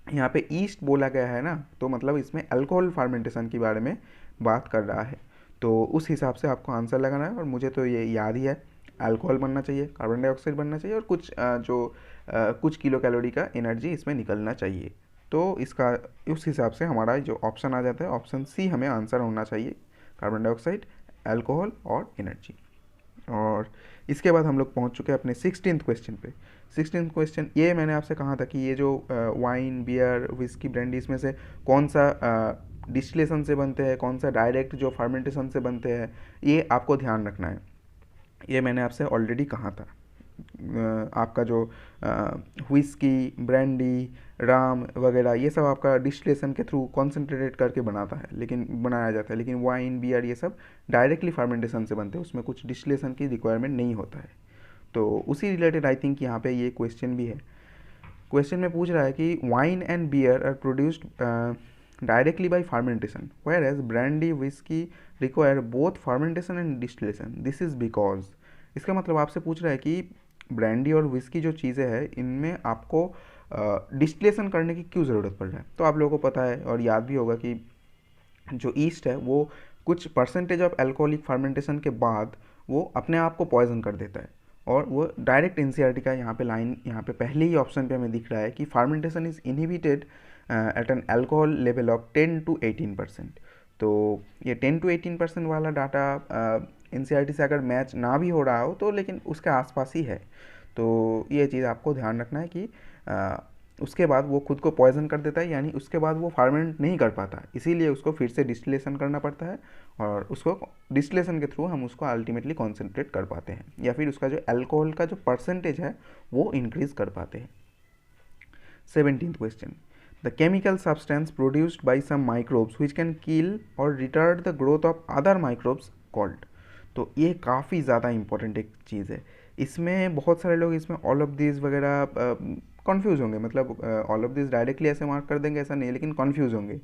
यहाँ पे ईस्ट बोला गया है ना, तो मतलब इसमें अल्कोहल फर्मेंटेशन के बारे में बात कर रहा है। तो उस हिसाब से आपको आंसर लगाना है। और मुझे तो ये याद ही है, अल्कोहल बनना चाहिए, कार्बन डाइऑक्साइड बनना चाहिए, और कुछ किलो कैलोरी का एनर्जी इसमें निकलना चाहिए। तो इसका उस हिसाब से हमारा जो ऑप्शन आ जाता है, ऑप्शन सी हमें आंसर होना चाहिए, कार्बन डाइऑक्साइड, अल्कोहल और एनर्जी। और इसके बाद हम लोग पहुंच चुके हैं अपने 16th क्वेश्चन पे। 16th क्वेश्चन, ये मैंने आपसे कहा था कि ये जो वाइन, बियर, विस्की, ब्रांडी, इसमें से कौन सा डिस्टिलेशन से बनते हैं, कौन सा डायरेक्ट जो फर्मेंटेशन से बनते हैं, ये आपको ध्यान रखना है। ये मैंने आपसे ऑलरेडी कहा था। आपका जो व्हिस्की, ब्रांडी, राम वगैरह ये सब आपका डिस्टिलेशन के थ्रू कॉन्सेंट्रेटेड करके बनाया जाता है, लेकिन वाइन, बियर ये सब डायरेक्टली फर्मेंटेशन से बनते हैं, उसमें कुछ डिस्टिलेशन की रिक्वायरमेंट नहीं होता है। तो उसी रिलेटेड आई थिंक यहाँ पे ये क्वेश्चन भी है। क्वेश्चन में पूछ रहा है कि wine and beer are produced directly by fermentation, where as brandy, whisky require both fermentation and distillation, this is because. इसका मतलब आपसे पूछ रहा है कि ब्रांडी और विस्की जो चीज़ें हैं इनमें आपको डिस्टिलेशन करने की क्यों ज़रूरत पड़ रहा है। तो आप लोगों को पता है और याद भी होगा कि जो ईस्ट है वो कुछ परसेंटेज ऑफ अल्कोहलिक फर्मेंटेशन के बाद वो अपने आप को पॉइजन कर देता है, और वो डायरेक्ट एनसीईआरटी का यहाँ पे लाइन यहाँ पे पहले ही ऑप्शन पे हमें दिख रहा है कि fermentation is inhibited at an alcohol level of 10 to 18%। तो ये 10 to 18% वाला डाटा एनसीईआरटी से अगर मैच ना भी हो रहा हो तो लेकिन उसके आसपास ही है। तो ये चीज़ आपको ध्यान रखना है कि उसके बाद वो खुद को पॉइजन कर देता है, यानी उसके बाद वो फार्मेंट नहीं कर पाता, इसीलिए उसको फिर से डिस्टिलेशन करना पड़ता है, और उसको डिस्टिलेशन के थ्रू हम उसको अल्टीमेटली कॉन्सेंट्रेट कर पाते हैं, या फिर उसका जो अल्कोहल का जो परसेंटेज है वो इंक्रीज कर पाते हैं। 17th question, the chemical substance produced by some microbes which can kill और retard the growth of other microbes called. तो ये काफ़ी ज़्यादा इंपॉर्टेंट एक चीज़ है। इसमें बहुत सारे लोग इसमें ऑल ऑफ दिस वगैरह कन्फ्यूज़ होंगे, मतलब ऑल ऑफ दिस डायरेक्टली ऐसे मार्क कर देंगे ऐसा नहीं है, लेकिन कन्फ्यूज़ होंगे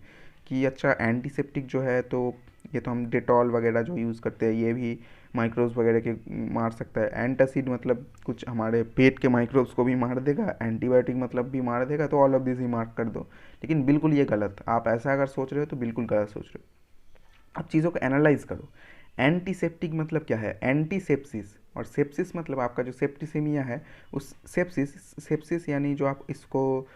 कि अच्छा एंटीसेप्टिक जो है तो ये तो हम डेटॉल वगैरह जो यूज़ करते हैं ये भी माइक्रोब्स वगैरह के मार सकता है, एंटासिड मतलब कुछ हमारे पेट के माइक्रोब्स को भी मार देगा, एंटीबायोटिक मतलब भी मार देगा, तो all of this he mark कर दो। लेकिन बिल्कुल ये गलत, आप ऐसा अगर सोच रहे हो तो बिल्कुल गलत सोच रहे हो। आप चीज़ों को एनालाइज करो। एंटीसेप्टिक मतलब क्या है, एंटीसेप्सिस, और सेप्सिस मतलब आपका जो सेप्टिसेमिया है उस सेप्सिस यानी जो आप इसको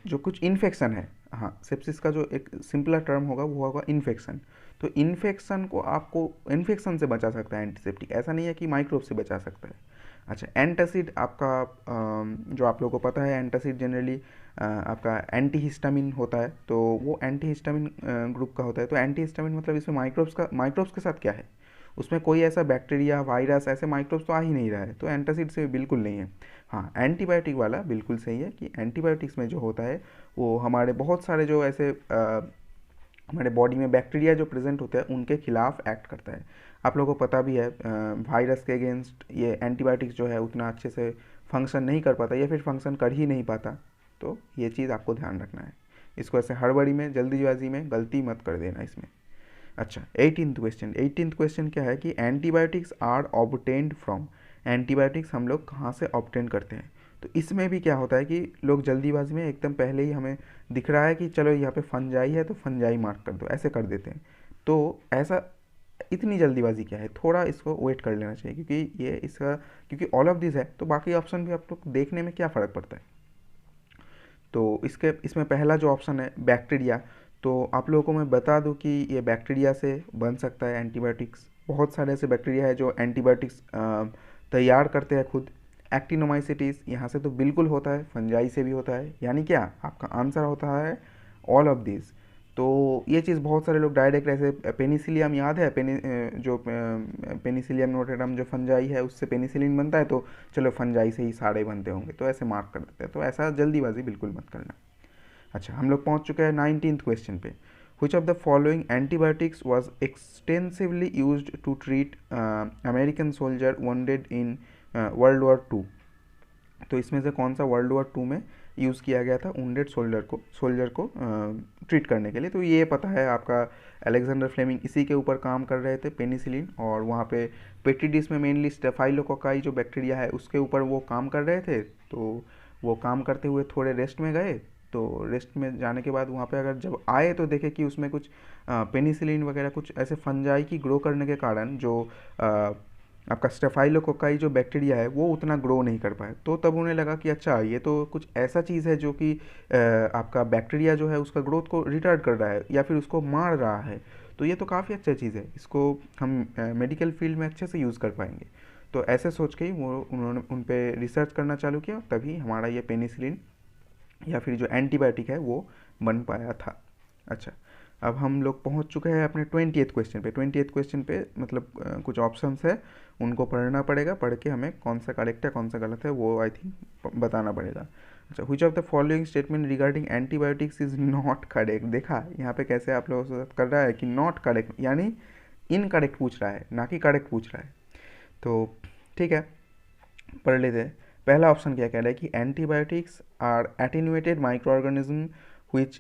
जो कुछ इन्फेक्शन है, हाँ सेप्सिस का जो एक सिंपलर टर्म होगा वो होगा इन्फेक्शन। तो इन्फेक्शन को आपको इन्फेक्शन से बचा सकता है एंटीसेप्टिक, ऐसा नहीं है कि माइक्रोब से बचा सकता है। अच्छा एंटासिड आपका जो आप लोगों को पता है एंटासिड जनरली आपका एंटीहिस्टामिन होता है, तो वो एंटीहिस्टामिन ग्रुप का होता है। तो एंटीहिस्टामिन मतलब इसमें माइक्रोब्स के साथ क्या है, उसमें कोई ऐसा बैक्टीरिया, वायरस, ऐसे माइक्रोब्स तो आ ही नहीं रहा है, तो एंटासिड से बिल्कुल नहीं है। हाँ एंटीबायोटिक वाला बिल्कुल सही है कि एंटीबायोटिक्स में जो होता है वो हमारे बहुत सारे जो ऐसे हमारे बॉडी में बैक्टीरिया जो प्रेजेंट होते हैं उनके खिलाफ एक्ट करता है। आप लोगों को पता भी है वायरस के अगेंस्ट ये एंटीबायोटिक्स जो है उतना अच्छे से फंक्शन नहीं कर पाता, या फिर फंक्शन कर ही नहीं पाता। तो ये चीज़ आपको ध्यान रखना है, इसको ऐसे हड़बड़ी में जल्दीबाजी में गलती मत कर देना इसमें। अच्छा 18th क्वेश्चन क्या है कि antibiotics are obtained from, antibiotics हम लोग कहाँ से ऑब्टेन करते हैं। तो इसमें भी क्या होता है कि लोग जल्दीबाजी में एकदम पहले ही हमें दिख रहा है कि चलो यहाँ पे फंजाई है तो फंजाई मार्क कर दो, ऐसे कर देते हैं। तो ऐसा इतनी जल्दीबाजी क्या है, थोड़ा इसको वेट कर लेना चाहिए, क्योंकि ये इसका क्योंकि ऑल ऑफ दिस है तो बाकी ऑप्शन भी आप लोग देखने में क्या फ़र्क पड़ता है। तो इसमें पहला जो ऑप्शन है बैक्टीरिया, तो आप लोगों को मैं बता दूं कि ये बैक्टीरिया से बन सकता है एंटीबायोटिक्स। बहुत सारे ऐसे बैक्टीरिया है जो एंटीबायोटिक्स तैयार करते हैं खुद। एक्टिनोमाइसिटिस यहाँ से तो बिल्कुल होता है, फंजाई से भी होता है, यानी क्या आपका आंसर होता है ऑल ऑफ दिस। तो ये चीज़ बहुत सारे लोग डायरेक्ट ऐसे पेनिसिलियम याद है, जो पेनिसिलियम नोटेटम जो फंजाई है उससे पेनिसिलिन बनता है, तो चलो फंजाई से ही सारे बनते होंगे, तो ऐसे मार्क कर देते हैं। तो ऐसा जल्दीबाजी बिल्कुल मत करना। अच्छा हम लोग पहुंच चुके हैं 19th क्वेश्चन पे। Which of the following antibiotics was extensively use to treat American soldier wounded in World War 2। तो इसमें से कौन सा वर्ल्ड वॉर 2 में यूज़ किया गया था वुंडेड सोल्जर को ट्रीट करने के लिए। तो ये पता है आपका अलेक्जेंडर फ्लेमिंग इसी के ऊपर काम कर रहे थे, पेनिसिलिन, और वहाँ पे पेट्रिडिस में मेनली स्टेफाइलोकोकाई जो बैक्टीरिया है उसके ऊपर वो काम कर रहे थे। तो वो काम करते हुए थोड़े रेस्ट में गए, तो रेस्ट में जाने के बाद वहाँ पे अगर जब आए तो देखे कि उसमें कुछ पेनिसिलिन वगैरह कुछ ऐसे फंजाई की ग्रो करने के कारण जो आपका स्टेफाइलोकोकाई जो बैक्टीरिया है वो उतना ग्रो नहीं कर पाए। तो तब उन्हें लगा कि अच्छा ये तो कुछ ऐसा चीज़ है जो कि आपका बैक्टीरिया जो है उसका ग्रोथ को रिटार्ड कर रहा है या फिर उसको मार रहा है, तो ये तो काफ़ी अच्छा चीज़ है, इसको हम मेडिकल फील्ड में अच्छे से यूज़ कर पाएंगे। तो ऐसे सोच के ही उन्होंने उन पर रिसर्च करना चालू किया, तभी हमारा ये पेनिसिलिन या फिर जो एंटीबायोटिक है वो बन पाया था। अच्छा अब हम लोग पहुंच चुके हैं अपने 20th क्वेश्चन पे। 20th क्वेश्चन पे मतलब कुछ ऑप्शंस है उनको पढ़ना पड़ेगा, पढ़ के हमें कौन सा करेक्ट है कौन सा गलत है वो आई थिंक बताना पड़ेगा। अच्छा, विच of the following statement regarding antibiotics is not correct. देखा यहाँ पे कैसे आप लोगों के साथ कर रहा है कि नॉट करेक्ट यानी इनकरेक्ट पूछ रहा है, ना कि करेक्ट पूछ रहा है। तो ठीक है, पढ़ लेते हैं। पहला ऑप्शन क्या कह रहा है कि antibiotics are attenuated micro organism which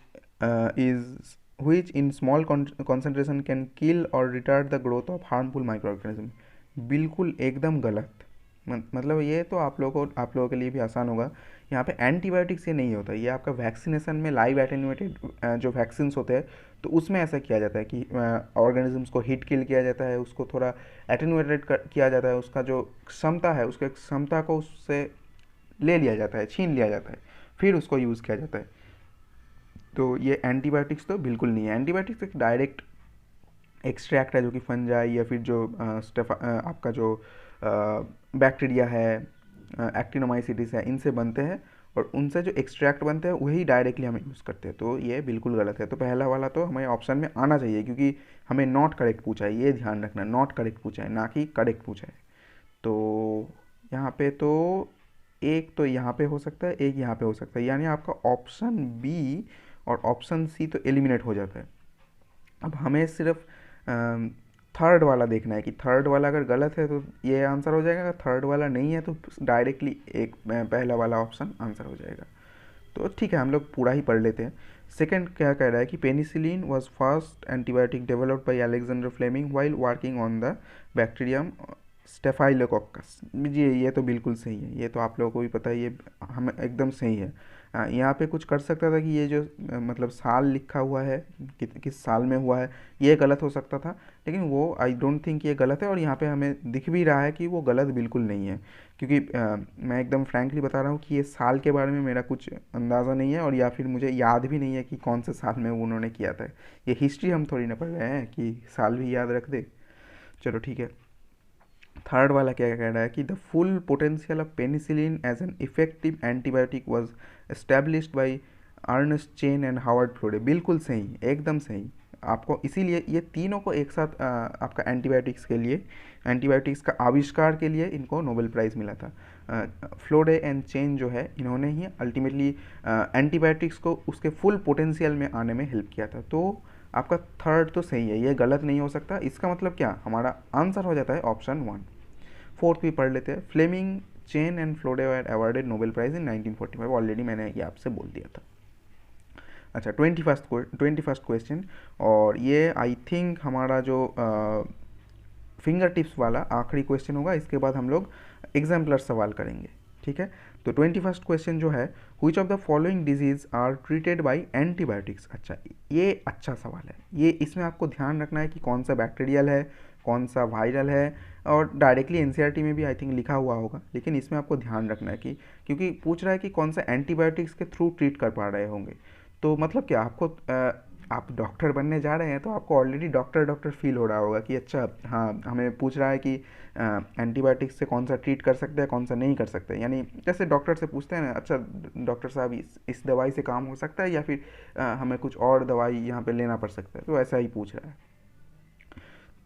which in small concentration can kill or retard the growth of harmful microorganism। बिल्कुल एकदम गलत। मतलब ये तो आप लोगों के लिए भी आसान होगा। यहाँ पे एंटीबायोटिक्स ये नहीं होता, ये आपका वैक्सीनेशन में लाइव एटेन्यूएटेड जो वैक्सीन होते हैं तो उसमें ऐसा किया जाता है कि ऑर्गेनिजम्स को हिट किल किया जाता है, उसको थोड़ा एटेन्यूएटेड किया जाता है, उसका जो क्षमता है उसके क्षमता को उससे ले लिया जाता है, छीन लिया जाता है, फिर उसको यूज़ किया जाता है। तो ये एंटीबायोटिक्स तो बिल्कुल नहीं है। एंटीबायोटिक्स एक डायरेक्ट एक्सट्रैक्ट है जो कि फंजाई या फिर जो आपका जो बैक्टीरिया है, एक्टिनोमाइसिटिस है, इनसे बनते हैं और उनसे जो एक्सट्रैक्ट बनते हैं वही डायरेक्टली हम यूज़ करते हैं। तो ये बिल्कुल गलत है। तो पहला वाला तो हमें ऑप्शन में आना चाहिए, क्योंकि हमें नॉट करेक्ट पूछा है, ये ध्यान रखना, नॉट करेक्ट पूछा है ना कि करेक्ट पूछा है। तो यहाँ पे तो एक तो यहाँ पे हो सकता है, एक यहाँ पे हो सकता है, यानी आपका ऑप्शन बी और ऑप्शन सी तो एलिमिनेट हो जाता है। अब हमें सिर्फ थर्ड वाला देखना है कि थर्ड वाला अगर गलत है तो ये आंसर हो जाएगा, अगर थर्ड वाला नहीं है तो डायरेक्टली एक पहला वाला ऑप्शन आंसर हो जाएगा। तो ठीक है, हम लोग पूरा ही पढ़ लेते हैं। सेकंड क्या कह रहा है कि penicillin was first antibiotic developed by Alexander Fleming while working on the bacterium staphylococcus. जी ये तो बिल्कुल सही है, ये तो आप लोगों को भी पता है, ये हमें एकदम सही है। यहाँ पे कुछ कर सकता था कि ये जो मतलब साल लिखा हुआ है किस साल में हुआ है ये गलत हो सकता था, लेकिन वो आई डोंट थिंक ये गलत है। और यहाँ पे हमें दिख भी रहा है कि वो गलत बिल्कुल नहीं है, क्योंकि मैं एकदम फ्रैंकली बता रहा हूँ कि ये साल के बारे में मेरा कुछ अंदाज़ा नहीं है, और या फिर मुझे याद भी नहीं है कि कौन से साल में उन्होंने किया था। ये हिस्ट्री हम थोड़ी ना पढ़ रहे हैं कि साल भी याद रख दे। चलो ठीक है, थर्ड वाला क्या कह रहा है कि the full potential of penicillin as an effective antibiotic was established by Ernest Chain and Howard Florey. बिल्कुल सही, एकदम सही। आपको इसीलिए ये तीनों को एक साथ आपका एंटीबायोटिक्स का आविष्कार के लिए इनको नोबेल प्राइज़ मिला था। फ्लोरे एंड चेन जो है इन्होंने ही अल्टीमेटली एंटीबायोटिक्स को उसके फुल पोटेंशियल में आने में हेल्प किया था। तो आपका थर्ड तो सही है, ये गलत नहीं हो सकता। इसका मतलब क्या, हमारा आंसर हो जाता है ऑप्शन 1। फोर्थ भी पढ़ लेते हैं। Fleming, Chain and Florey were awarded Nobel Prize in 1945। Already मैंने ये आपसे बोल दिया था। अच्छा, 21st क्वेश्चन, और ये आई थिंक हमारा जो फिंगर टिप्स वाला आखिरी क्वेश्चन होगा। इसके बाद हम लोग एग्जाम्पलर सवाल करेंगे, ठीक है। तो 21st क्वेश्चन जो है, which of the following disease are treated by antibiotics. अच्छा, ये अच्छा सवाल है। ये इसमें आपको ध्यान रखना है कि कौन सा बैक्टीरियल है, कौन सा वायरल है, और डायरेक्टली एनसीईआरटी में भी आई थिंक लिखा हुआ होगा, लेकिन इसमें आपको ध्यान रखना है कि क्योंकि पूछ रहा है कि कौन सा एंटीबायोटिक्स के थ्रू ट्रीट कर पा रहे होंगे। तो मतलब क्या, आपको आप डॉक्टर बनने जा रहे हैं तो आपको ऑलरेडी डॉक्टर फील हो रहा होगा कि अच्छा हाँ, हमें पूछ रहा है कि एंटीबायोटिक्स से कौन सा ट्रीट कर सकते हैं, कौन सा नहीं कर सकते। यानी जैसे डॉक्टर से पूछते हैं ना, अच्छा डॉक्टर साहब इस दवाई से काम हो सकता है या फिर हमें कुछ और दवाई यहाँ पे लेना पड़ सकता है, तो ऐसा ही पूछ रहा है।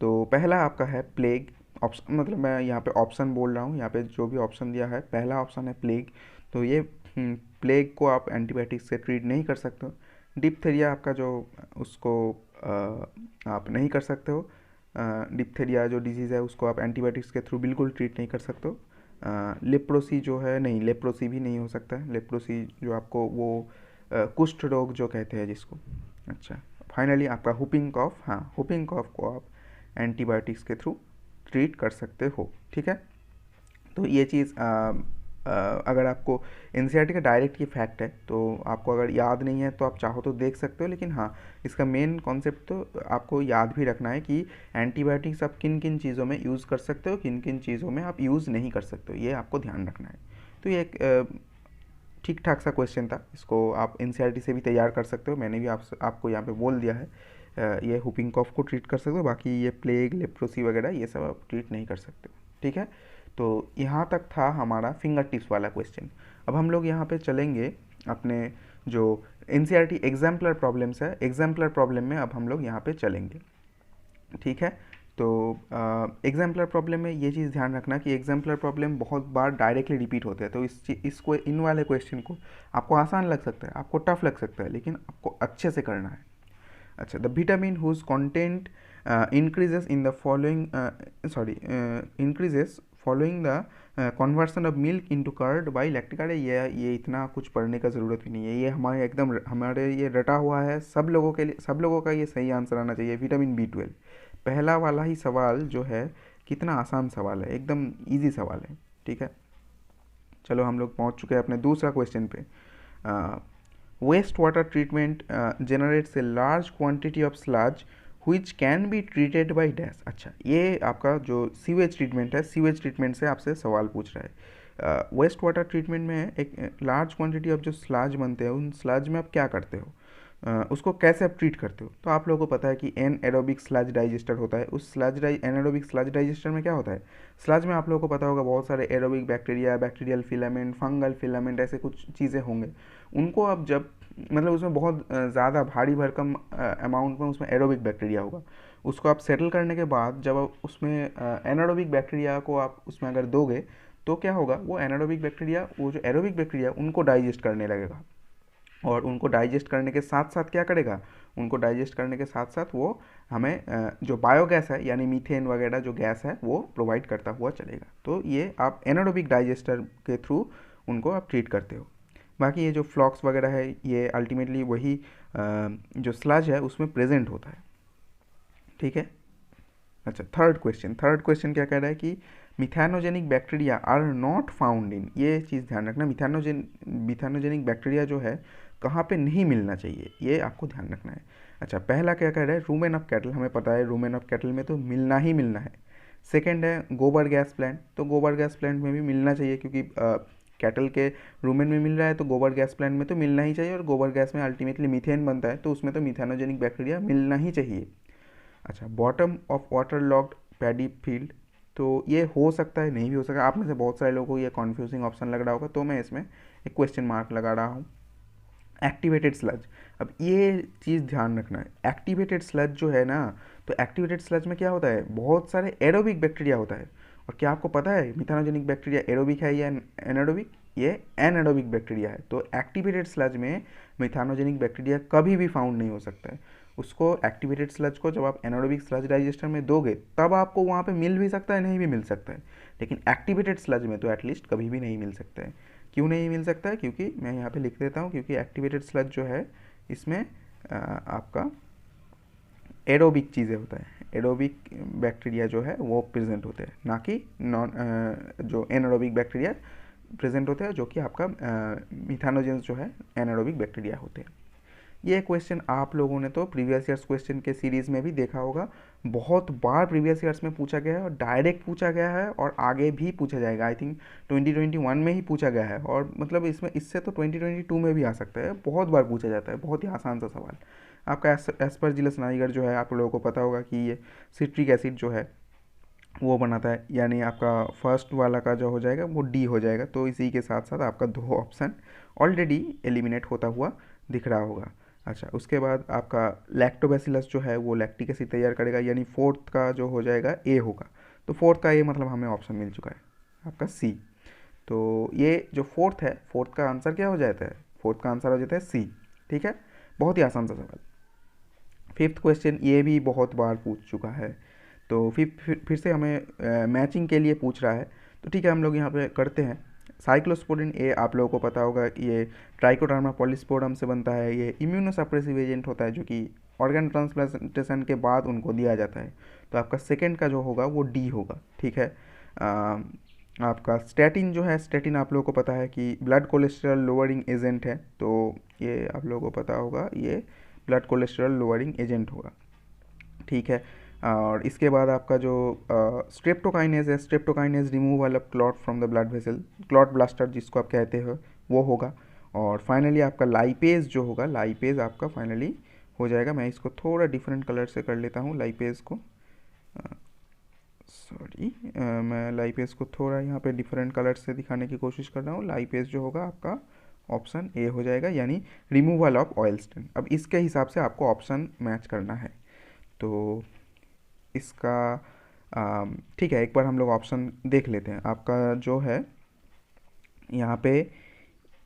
तो पहला आपका है प्लेग ऑप्शन, मतलब मैं यहाँ पे ऑप्शन बोल रहा हूँ, यहाँ पे जो भी ऑप्शन दिया है पहला ऑप्शन है प्लेग। तो ये प्लेग को आप एंटीबायोटिक्स से ट्रीट नहीं कर सकते हो। डिप्थेरिया आपका जो उसको आप नहीं कर सकते हो। डिप्थेरिया जो डिजीज़ है उसको आप एंटीबायोटिक्स के थ्रू बिल्कुल ट्रीट नहीं कर सकते हो। लेप्रोसी जो है, नहीं लेप्रोसी भी नहीं हो सकता है। लेप्रोसी जो आपको वो कुष्ठ रोग जो कहते हैं जिसको। अच्छा, फाइनली आपका हुपिंग कॉफ, हाँ हुपिंग कॉफ को आप एंटीबायोटिक्स के थ्रू ट्रीट कर सकते हो, ठीक है। तो ये चीज़ अगर आपको एनसीईआरटी का डायरेक्ट ये फैक्ट है, तो आपको अगर याद नहीं है तो आप चाहो तो देख सकते हो, लेकिन हाँ इसका मेन कॉन्सेप्ट तो आपको याद भी रखना है कि एंटीबायोटिक्स आप किन किन चीज़ों में यूज़ कर सकते हो, किन किन चीज़ों में आप यूज़ नहीं कर सकते हो, ये आपको ध्यान रखना है। तो ये एक ठीक ठाक सा क्वेश्चन था, इसको आप एनसीईआरटी से भी तैयार कर सकते हो। मैंने भी आपको यहाँ पे बोल दिया है, ये हुपिंग कॉफ को ट्रीट कर सकते हो, बाकी ये प्लेग, लेप्रोसी वगैरह ये सब आप ट्रीट नहीं कर सकते, ठीक है। तो यहाँ तक था हमारा फिंगर टिप्स वाला क्वेश्चन। अब हम लोग यहाँ पे चलेंगे अपने जो एनसीईआरटी एग्जाम्पलर प्रॉब्लम्स है, एग्जाम्पलर प्रॉब्लम में अब हम लोग यहाँ पे चलेंगे, ठीक है। तो एग्जाम्पलर प्रॉब्लम में ये चीज़ ध्यान रखना कि एग्जाम्पलर प्रॉब्लम बहुत बार डायरेक्टली रिपीट होते हैं, तो इसको इन वाले क्वेश्चन को आपको आसान लग सकता है, आपको टफ लग सकता है, लेकिन आपको अच्छे से करना है। अच्छा, the vitamin whose content increases in the following increases following the conversion of milk into curd by lactic। अरे ये इतना कुछ पढ़ने का ज़रूरत भी नहीं है, ये हमारे ये रटा हुआ है, सब लोगों के लिए, सब लोगों का ये सही आंसर आना चाहिए। विटामिन B12 पहला वाला ही सवाल जो है कितना आसान सवाल है, एकदम इजी सवाल है, ठीक है। चलो हम लोग पहुंच चुके हैं अपने दूसरा क्वेश्चन पे। Waste water treatment generates a large quantity of sludge which can be treated by dash. अच्छा, ये आपका जो सीवेज ट्रीटमेंट है, सीवेज ट्रीटमेंट से आपसे सवाल पूछ रहा है। वेस्ट वाटर ट्रीटमेंट में एक लार्ज क्वांटिटी ऑफ जो स्लज बनते हैं, उन स्लज में आप क्या करते हो, उसको कैसे आप ट्रीट करते हो। तो आप लोगों को पता है कि एनएरोबिक स्लज डाइजेस्टर होता है। उस एनएरोबिक स्लज डाइजेस्टर में क्या होता है, स्लज में आप लोगों को पता होगा बहुत सारे aerobic bacteria, bacterial filament, fungal filament, ऐसे कुछ चीज़ें होंगे। उनको आप जब मतलब उसमें बहुत ज़्यादा भारी भरकम अमाउंट में उसमें एरोबिक बैक्टीरिया होगा, उसको आप सेटल करने के बाद जब आप उसमें एनारोबिक बैक्टीरिया को आप उसमें अगर दोगे तो क्या होगा, वो एनारोबिक बैक्टीरिया, वो जो एरोबिक बैक्टीरिया उनको डाइजेस्ट करने लगेगा, और उनको डाइजेस्ट करने के साथ साथ क्या करेगा, उनको डाइजेस्ट करने के साथ साथ वो हमें जो बायोगैस है यानी मीथेन वगैरह जो गैस है वो प्रोवाइड करता हुआ चलेगा। तो ये आप एनारोबिक डाइजेस्टर के थ्रू उनको आप ट्रीट करते हो। बाकी ये जो फ्लॉक्स वगैरह है ये अल्टीमेटली वही जो स्लज है उसमें प्रेजेंट होता है, ठीक है। अच्छा, थर्ड क्वेश्चन क्या कह रहा है कि methanogenic bacteria are not found in, ये चीज़ ध्यान रखना, मिथैनोजेनिक बैक्टीरिया जो है कहाँ पे नहीं मिलना चाहिए, ये आपको ध्यान रखना है। अच्छा, पहला क्या कह रहा है, रूमेन ऑफ कैटल, हमें पता है रूमेन ऑफ कैटल में तो मिलना ही मिलना है। सेकेंड है गोबर गैस प्लांट, तो गोबर गैस प्लांट में भी मिलना चाहिए, क्योंकि कैटल के रूमेन में मिल रहा है तो गोबर गैस प्लांट में तो मिलना ही चाहिए, और गोबर गैस में अल्टीमेटली मीथेन बनता है, तो उसमें तो मिथैनोजेनिक बैक्टीरिया मिलना ही चाहिए। अच्छा, bottom of water locked paddy field, तो ये हो सकता है, नहीं भी हो सकता। आप में से बहुत सारे लोगों को ये कॉन्फ्यूजिंग ऑप्शन लग रहा होगा, तो मैं इसमें एक क्वेश्चन मार्क लगा रहा हूँ। एक्टिवेटेड स्लज, अब ये चीज़ ध्यान रखना है, एक्टिवेटेड स्लज जो है ना, तो एक्टिवेटेड स्लज में क्या होता है, बहुत सारे एरोबिक बैक्टीरिया होता है। और क्या आपको पता है मिथैनोजेनिक बैक्टीरिया एरोबिक है या एनारोबिक, ये एनारोबिक बैक्टीरिया है। तो एक्टिवेटेड स्लज में मिथैनोजेनिक बैक्टीरिया कभी भी फाउंड नहीं हो सकता है। उसको एक्टिवेटेड स्लज को जब आप एनारोबिक स्लज डाइजेस्टर में दोगे तब आपको वहाँ पे मिल भी सकता है, नहीं भी मिल सकता है, लेकिन एक्टिवेटेड स्लज में तो एटलीस्ट कभी भी नहीं मिल सकता है। क्यों नहीं मिल सकता है, क्योंकि मैं यहाँ पे लिख देता हूँ, क्योंकि एक्टिवेटेड स्लज जो है इसमें आपका एरोबिक चीज़ें होता है, एरोबिक बैक्टीरिया जो है वो प्रेजेंट होते हैं, ना कि जो एनारोबिक बैक्टीरिया प्रेजेंट होते हैं, जो कि आपका मिथैनोजेंस जो है एनारोबिक बैक्टीरिया होते हैं। ये क्वेश्चन आप लोगों ने तो प्रीवियस ईयर्स क्वेश्चन के सीरीज़ में भी देखा होगा, बहुत बार प्रीवियस ईयर्स में पूछा गया है, और डायरेक्ट पूछा गया है, और आगे भी पूछा जाएगा। आई थिंक 2021 में ही पूछा गया है, और मतलब इससे तो 2022 में भी आ सकता है, बहुत बार पूछा जाता है, बहुत ही आसान सा सवाल। आपका एस्परजिलस नाइगर जो है, आप लोगों को पता होगा कि ये सिट्रिक एसिड जो है वो बनाता है, यानी आपका फर्स्ट वाला का जो हो जाएगा वो डी हो जाएगा। तो इसी के साथ साथ आपका 2 ऑप्शन ऑलरेडी एलिमिनेट होता हुआ दिख रहा होगा। अच्छा, उसके बाद आपका लैक्टोबैसिलस जो है वो लैक्टिक एसिड तैयार करेगा, यानी फोर्थ का जो हो जाएगा ए होगा। तो फोर्थ का ए मतलब हमें ऑप्शन मिल चुका है आपका सी। तो ये जो फोर्थ है, फोर्थ का आंसर क्या हो जाता है, फोर्थ का आंसर हो जाता है सी, ठीक है। बहुत ही आसान सा सवाल। फिफ्थ क्वेश्चन ये भी बहुत बार पूछ चुका है, तो फिर से हमें मैचिंग के लिए पूछ रहा है, तो ठीक है हम लोग यहाँ पे करते हैं। साइक्लोस्पोरिन ए आप लोगों को पता होगा कि ये ट्राइकोडर्मा पॉलीस्पोरम से बनता है, ये इम्यूनोसप्रेसिव एजेंट होता है, जो कि ऑर्गन ट्रांसप्लांटेशन के बाद उनको दिया जाता है। तो आपका सेकेंड का जो होगा वो डी होगा, ठीक है। आपका स्टैटिन जो है, स्टैटिन आप लोगों को पता है कि ब्लड कोलेस्ट्रॉल लोअरिंग एजेंट है, तो ये आप लोगों को पता होगा ये ब्लड कोलेस्ट्रॉल लोअरिंग एजेंट होगा, ठीक है। और इसके बाद आपका जो स्ट्रेप्टोकाइनेज है, streptokinase removal of clot from the blood vessel, clot blaster जिसको आप कहते हो, वो होगा। और फाइनली आपका लाइपेज जो होगा, लाइपेज आपका फाइनली हो जाएगा। मैं इसको थोड़ा डिफरेंट कलर से कर लेता हूँ लाइपेज को, मैं लाइपेज को थोड़ा यहाँ पे डिफरेंट कलर से दिखाने की कोशिश कर रहा हूँ। लाइपेज जो होगा आपका ऑप्शन ए हो जाएगा, यानी रिमूवल ऑफ ऑयल स्टेन। अब इसके हिसाब से आपको ऑप्शन मैच करना है। तो इसका ठीक है, एक बार हम लोग ऑप्शन देख लेते हैं। आपका जो है यहाँ पे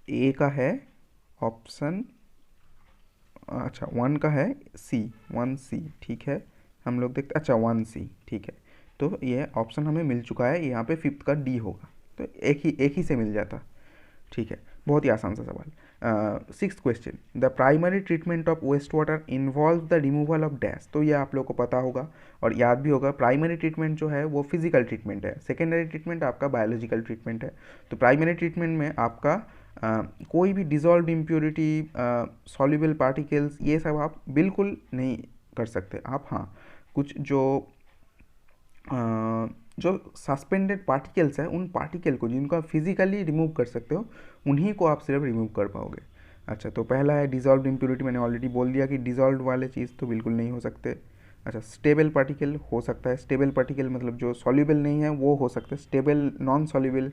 ए का है ऑप्शन, अच्छा 1 का है सी, 1C, ठीक है। हम लोग देखते, अच्छा 1C, ठीक है। तो ये ऑप्शन हमें मिल चुका है, यहाँ पे 5th का डी होगा, तो एक ही से मिल जाता। ठीक है, बहुत ही आसान सा सवाल। 6th question, the primary treatment of waste water involve the removal of dash. तो ये आप लोग को पता होगा और याद भी होगा। प्राइमरी ट्रीटमेंट जो है वो फिजिकल ट्रीटमेंट है, सेकेंडरी ट्रीटमेंट आपका बायोलॉजिकल ट्रीटमेंट है। तो प्राइमरी ट्रीटमेंट में आपका कोई भी डिजॉल्व इम्प्योरिटी, सॉल्युबल पार्टिकल्स, ये सब आप बिल्कुल नहीं कर सकते। आप हाँ, कुछ जो सस्पेंडेड पार्टिकल्स है, उन पार्टिकल को जिनको आप फिजिकली रिमूव कर सकते हो, उन्हीं को आप सिर्फ रिमूव कर पाओगे। अच्छा, तो पहला है डिजॉल्व इम्प्योरिटी, मैंने ऑलरेडी बोल दिया कि डिजॉल्व वाले चीज़ तो बिल्कुल नहीं हो सकते। अच्छा, स्टेबल पार्टिकल हो सकता है, स्टेबल पार्टिकल मतलब जो सॉल्युबल नहीं है वो हो सकता है, स्टेबल नॉन सॉल्युबल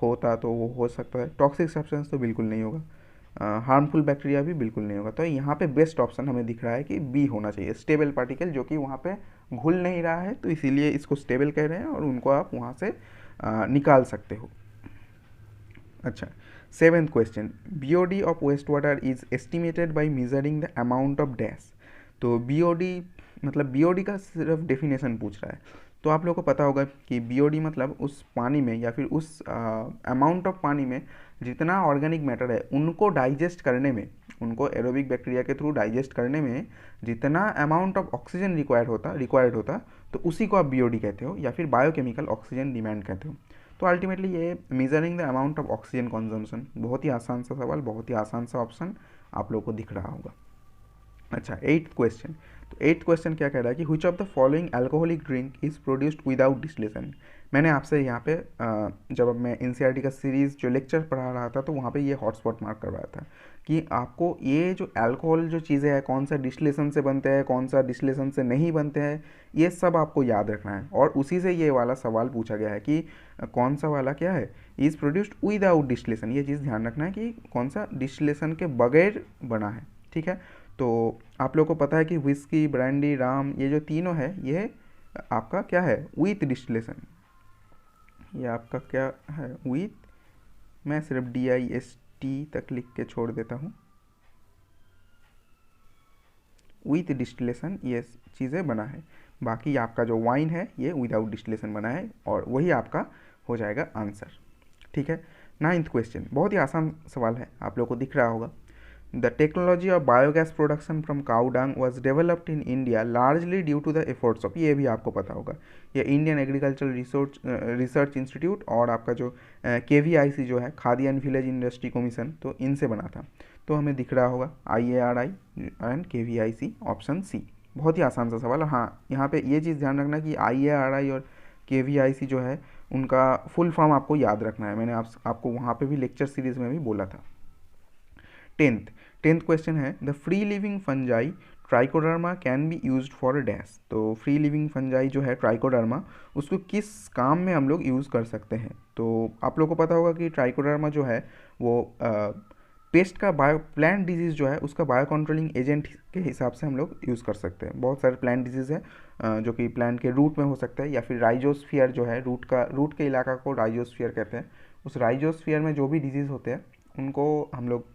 होता तो वो हो सकता है। टॉक्सिक सब्सटेंस तो बिल्कुल नहीं होगा, हार्मफुल बैक्टीरिया भी बिल्कुल नहीं होगा। तो यहाँ पे बेस्ट ऑप्शन हमें दिख रहा है कि बी होना चाहिए, स्टेबल पार्टिकल, जो कि वहाँ पे घुल नहीं रहा है, तो इसीलिए इसको स्टेबल कह रहे हैं और उनको आप वहाँ से निकाल सकते हो। अच्छा, 7th question, BOD of waste water is estimated by measuring the amount of dash. तो BOD मतलब BOD का सिर्फ डेफिनेशन पूछ रहा है। तो आप लोगों को पता होगा कि BOD मतलब उस पानी में या फिर उस अमाउंट ऑफ पानी में जितना ऑर्गेनिक मैटर है उनको डाइजेस्ट करने में, उनको एरोबिक बैक्टीरिया के थ्रू डाइजेस्ट करने में जितना अमाउंट ऑफ ऑक्सीजन रिक्वायर्ड होता, तो उसी को आप BOD कहते हो या फिर बायोकेमिकल ऑक्सीजन डिमांड कहते हो। तो अल्टीमेटली ये measuring the amount of oxygen consumption. बहुत ही आसान सा सवाल, बहुत ही आसान सा ऑप्शन आप लोगों को दिख रहा होगा। अच्छा, 8th क्वेश्चन, तो 8th क्वेश्चन क्या कह रहा है कि which of the following alcoholic drink is produced without distillation. मैंने आपसे यहाँ पे जब मैं NCERT का सीरीज़ जो लेक्चर पढ़ा रहा था, तो वहाँ पे ये हॉटस्पॉट मार्क करवाया था कि आपको ये जो अल्कोहल जो चीज़ें हैं, कौन सा डिस्टिलेशन से बनते हैं, कौन सा डिस्टिलेशन से नहीं बनते हैं, ये सब आपको याद रखना है। और उसी से ये वाला सवाल पूछा गया है कि कौन सा वाला क्या है, इज़ प्रोड्यूस्ड विदाउट डिस्टिलेशन। ये चीज़ ध्यान रखना है कि कौन सा डिस्टिलेशन के बगैर बना है, ठीक है। तो आप लोग को पता है कि विस्की, ब्रांडी, राम, ये जो तीनों है, ये आपका क्या है, विथ डिस्टिलेशन। ये आपका क्या है, विथ, मैं सिर्फ DIST तक लिख के छोड़ देता हूँ, विथ डिस्टिलेशन ये चीज़ें बना है। बाकी आपका जो वाइन है ये विदाउट डिस्टिलेशन बना है, और वही आपका हो जाएगा आंसर, ठीक है। 9th क्वेश्चन, बहुत ही आसान सवाल है, आप लोग को दिख रहा होगा। The technology of biogas production from cow dung was developed in India largely due to the efforts of, ये भी आपको पता होगा, ये इंडियन एग्रीकल्चरल रिसर्च इंस्टीट्यूट और आपका जो KVIC जो है, khadi and village industry commission, तो इनसे बना था। तो हमें दिख रहा होगा IARI and KVIC, option C. बहुत ही आसान सा सवाल। हाँ, यहाँ पे ये चीज़ ध्यान रखना कि IARI और KVIC जो है उनका फुल फॉर्म आपको याद रखना है, मैंने आपको वहाँ पे भी लेक्चर सीरीज में भी बोला था। 10th क्वेश्चन है, the free living fungi trichoderma can be used for a dash. तो फ्री लिविंग फंजाई जो है ट्राइकोडर्मा, उसको किस काम में हम लोग यूज़ कर सकते हैं। तो आप लोग को पता होगा कि ट्राइकोडर्मा जो है वो पेस्ट का प्लांट डिजीज़ जो है उसका बायो कंट्रोलिंग एजेंट के हिसाब से हम लोग यूज़ कर सकते हैं। बहुत सारे प्लांट डिजीज़ है जो कि प्लांट के रूट में हो सकता है, या फिर राइजोस्फीयर जो है, रूट के इलाका को राइजोस्फीयर कहते हैं। उस राइजोस्फीयर में जो भी डिजीज़ होते हैं उनको हम लोग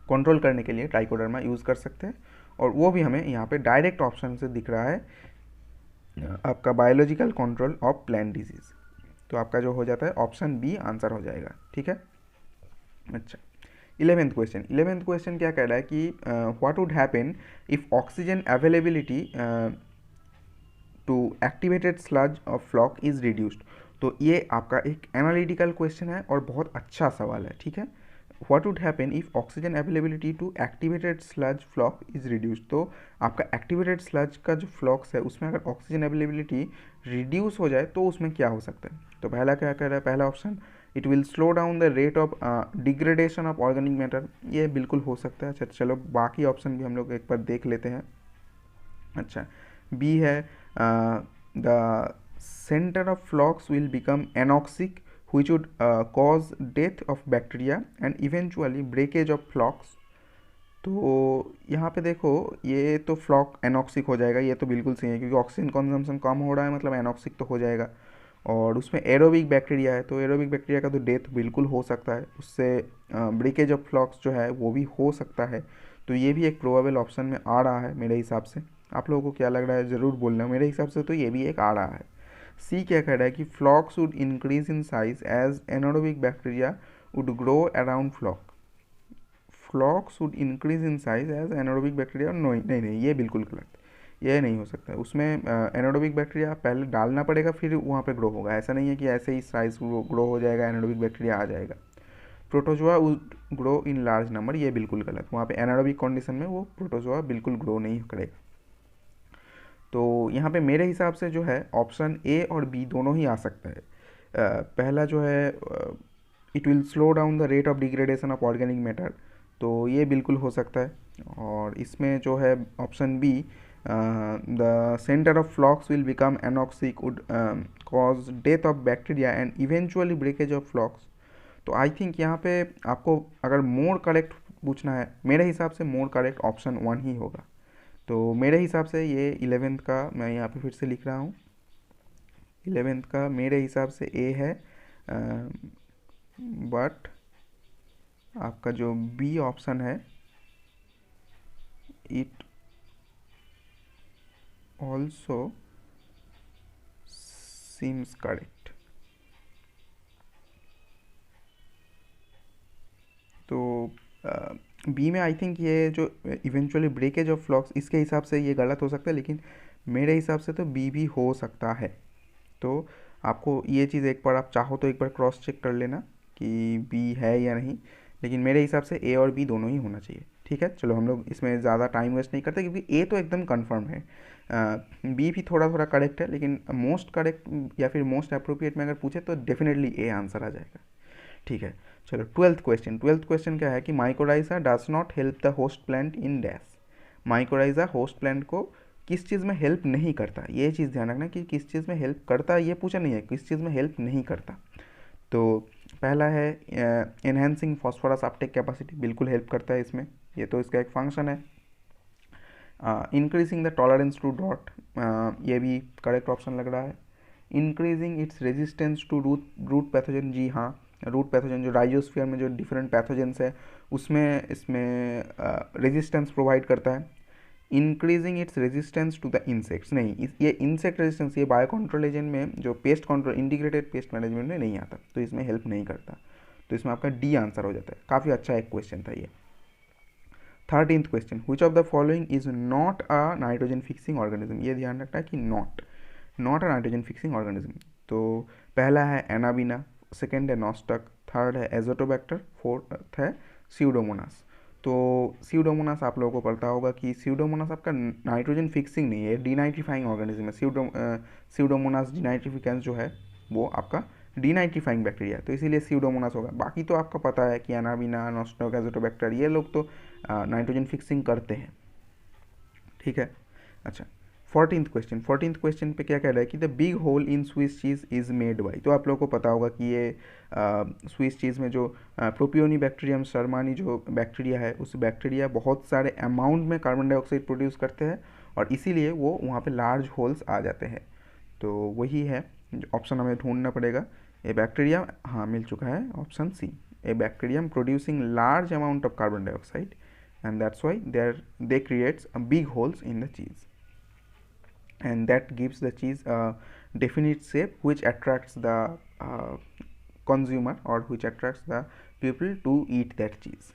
कंट्रोल करने के लिए ट्राइकोडर्मा यूज़ कर सकते हैं, और वो भी हमें यहाँ पे डायरेक्ट ऑप्शन से दिख रहा है आपका biological control of plant disease. तो आपका जो हो जाता है ऑप्शन बी आंसर हो जाएगा, ठीक है। अच्छा, 11th क्वेश्चन क्या कह रहा है कि what would happen if oxygen availability to activated sludge of floc is reduced. तो ये आपका एक एनालिटिकल क्वेश्चन है और बहुत अच्छा सवाल है, ठीक है। What would happen if oxygen availability to activated sludge floc is reduced. तो आपका एक्टिवेटेड स्लज का जो फ्लॉक्स है उसमें अगर ऑक्सीजन अवेलेबिलिटी रिड्यूस हो जाए तो उसमें क्या हो सकता है। तो पहला क्या कह रहा है, पहला option, it will slow down the rate of degradation of organic matter. ये बिल्कुल हो सकता है। अच्छा, चलो बाकी ऑप्शन भी हम लोग एक बार देख लेते हैं। अच्छा, बी है, the centre of flocs will become anoxic which would cause death of bacteria and eventually breakage of flocks तो यहाँ पे देखो, ये तो फ्लॉक एनॉक्सिक हो जाएगा, ये तो बिल्कुल सही है, क्योंकि ऑक्सीजन कंजम्पशन कम हो रहा है, मतलब एनॉक्सिक तो हो जाएगा। और उसमें एरोबिक बैक्टीरिया है, तो एरोबिक बैक्टीरिया का तो डेथ बिल्कुल हो सकता है, उससे ब्रेकेज ऑफ फ्लॉक्स जो है वो भी हो सकता है। तो ये भी एक प्रोबेबल ऑप्शन में आ रहा है मेरे हिसाब से। आप लोगों को क्या लग रहा है ज़रूर बोलना, मेरे हिसाब से तो ये भी एक आ रहा है। सी क्या कह रहा है कि flocs would increase in size as anaerobic bacteria would grow around floc. Flocs would increase in size as anaerobic bacteria, नहीं नहीं नहीं, ये बिल्कुल गलत, ये नहीं हो सकता। उसमें एनारोबिक बैक्टीरिया पहले डालना पड़ेगा, फिर वहाँ पे ग्रो होगा। ऐसा नहीं है कि ऐसे ही साइज ग्रो हो जाएगा, एनारोबिक बैक्टीरिया आ जाएगा। Protozoa would grow in large number, ये बिल्कुल गलत। वहाँ पे एनारोबिक कंडीशन में वो प्रोटोजोआ बिल्कुल ग्रो नहीं करेगा। तो यहाँ पे मेरे हिसाब से जो है ऑप्शन ए और बी दोनों ही आ सकता है। पहला जो है, it will slow down the rate of degradation of organic matter, तो ये बिल्कुल हो सकता है। और इसमें जो है option B, the centre of flocs will become anoxic, would cause death of bacteria and eventually breakage of flocs. तो आई थिंक यहाँ पे आपको अगर मोर करेक्ट पूछना है, मेरे हिसाब से मोर करेक्ट ऑप्शन वन ही होगा। तो मेरे हिसाब से ये 11th का मैं यहाँ पे फिर से लिख रहा हूँ, 11th का मेरे हिसाब से ए है। बट आपका जो बी ऑप्शन है, इट ऑल्सो सीम्स करेक्ट। तो बी में आई थिंक ये जो इवेंचुअली ब्रेकेज ऑफ फ्लॉक्स, इसके हिसाब से ये गलत हो सकता है, लेकिन मेरे हिसाब से तो बी भी हो सकता है। तो आपको ये चीज़ एक बार आप चाहो तो एक बार क्रॉस चेक कर लेना कि बी है या नहीं, लेकिन मेरे हिसाब से ए और बी दोनों ही होना चाहिए। ठीक है, चलो हम लोग इसमें ज़्यादा टाइम वेस्ट नहीं करते, क्योंकि ए तो एकदम कंफर्म है। बी भी थोड़ा थोड़ा करेक्ट है, लेकिन मोस्ट करेक्ट या फिर मोस्ट अप्रोप्रिएट में अगर पूछे तो डेफिनेटली ए आंसर आ जाएगा। ठीक है, चलो 12th क्वेश्चन क्या है कि mycorrhiza does not help the host plant in dash. Mycorrhiza host plant को किस चीज़ में हेल्प नहीं करता, ये चीज़ ध्यान रखना कि किस चीज़ में हेल्प करता है, ये पूछा नहीं है, किस चीज़ में हेल्प नहीं करता। तो पहला है एनहेंसिंग फॉस्फोरस अपटेक कैपेसिटी, बिल्कुल हेल्प करता है इसमें, ये तो इसका एक फंक्शन है। Increasing the tolerance to drought, ये भी करेक्ट ऑप्शन लग रहा है। Increasing its resistance to root pathogen, जी हाँ, रूट पैथोजन जो राइजोस्फीयर में जो डिफरेंट पैथोजेंस है उसमें इसमें रेजिस्टेंस प्रोवाइड करता है। Increasing its resistance to the insects, नहीं, ये इंसेक्ट रेजिस्टेंस ये बायो कंट्रोल एजेंट में जो pest control integrated pest management में नहीं आता, तो इसमें हेल्प नहीं करता। तो इसमें आपका डी आंसर हो जाता है। काफ़ी अच्छा एक क्वेश्चन था ये। 13th question, which of the following is not a nitrogen fixing organism, ये ध्यान रखना है कि not a nitrogen fixing organism. तो पहला है एनाबीना, सेकेंड है नॉस्टक, थर्ड है एजोटोबैक्टर, फोर्थ है सीउडोमोनास। तो सीउडोमोनास आप लोगों को पता होगा कि सीउडोमोनास आपका नाइट्रोजन फिक्सिंग नहीं है, डीनाइट्रीफाइंग ऑर्गेनिज्म है। सीउडोमोनास डीनाइट्रिफिकेंस जो है वो आपका डीनाइट्रीफाइंग बैक्टीरिया है, तो इसीलिए सीउडोमोनास होगा। बाकी तो आपका पता है कि एनाबीना, नॉस्टक, एजोटोबैक्टर, ये लोग तो नाइट्रोजन फिक्सिंग करते हैं। ठीक है, अच्छा 14th क्वेश्चन पे क्या कह रहा है कि the big hole in Swiss cheese is made by. तो आप लोगों को पता होगा कि ये स्विस चीज़ में जो प्रोपियोनी बैक्टीरियम शर्मानी जो बैक्टीरिया है, उस बैक्टीरिया बहुत सारे अमाउंट में कार्बन डाइऑक्साइड प्रोड्यूस करते हैं, और इसीलिए वो वहाँ पे लार्ज होल्स आ जाते हैं। तो वही है ऑप्शन हमें ढूंढना पड़ेगा। ए बैक्टीरिया, हाँ मिल चुका है, option C, a bacterium producing large amount of carbon dioxide, and that's why they creates a big holes in the cheese, and that gives the cheese a definite shape which attracts the uh, consumer or which attracts the people to eat that cheese।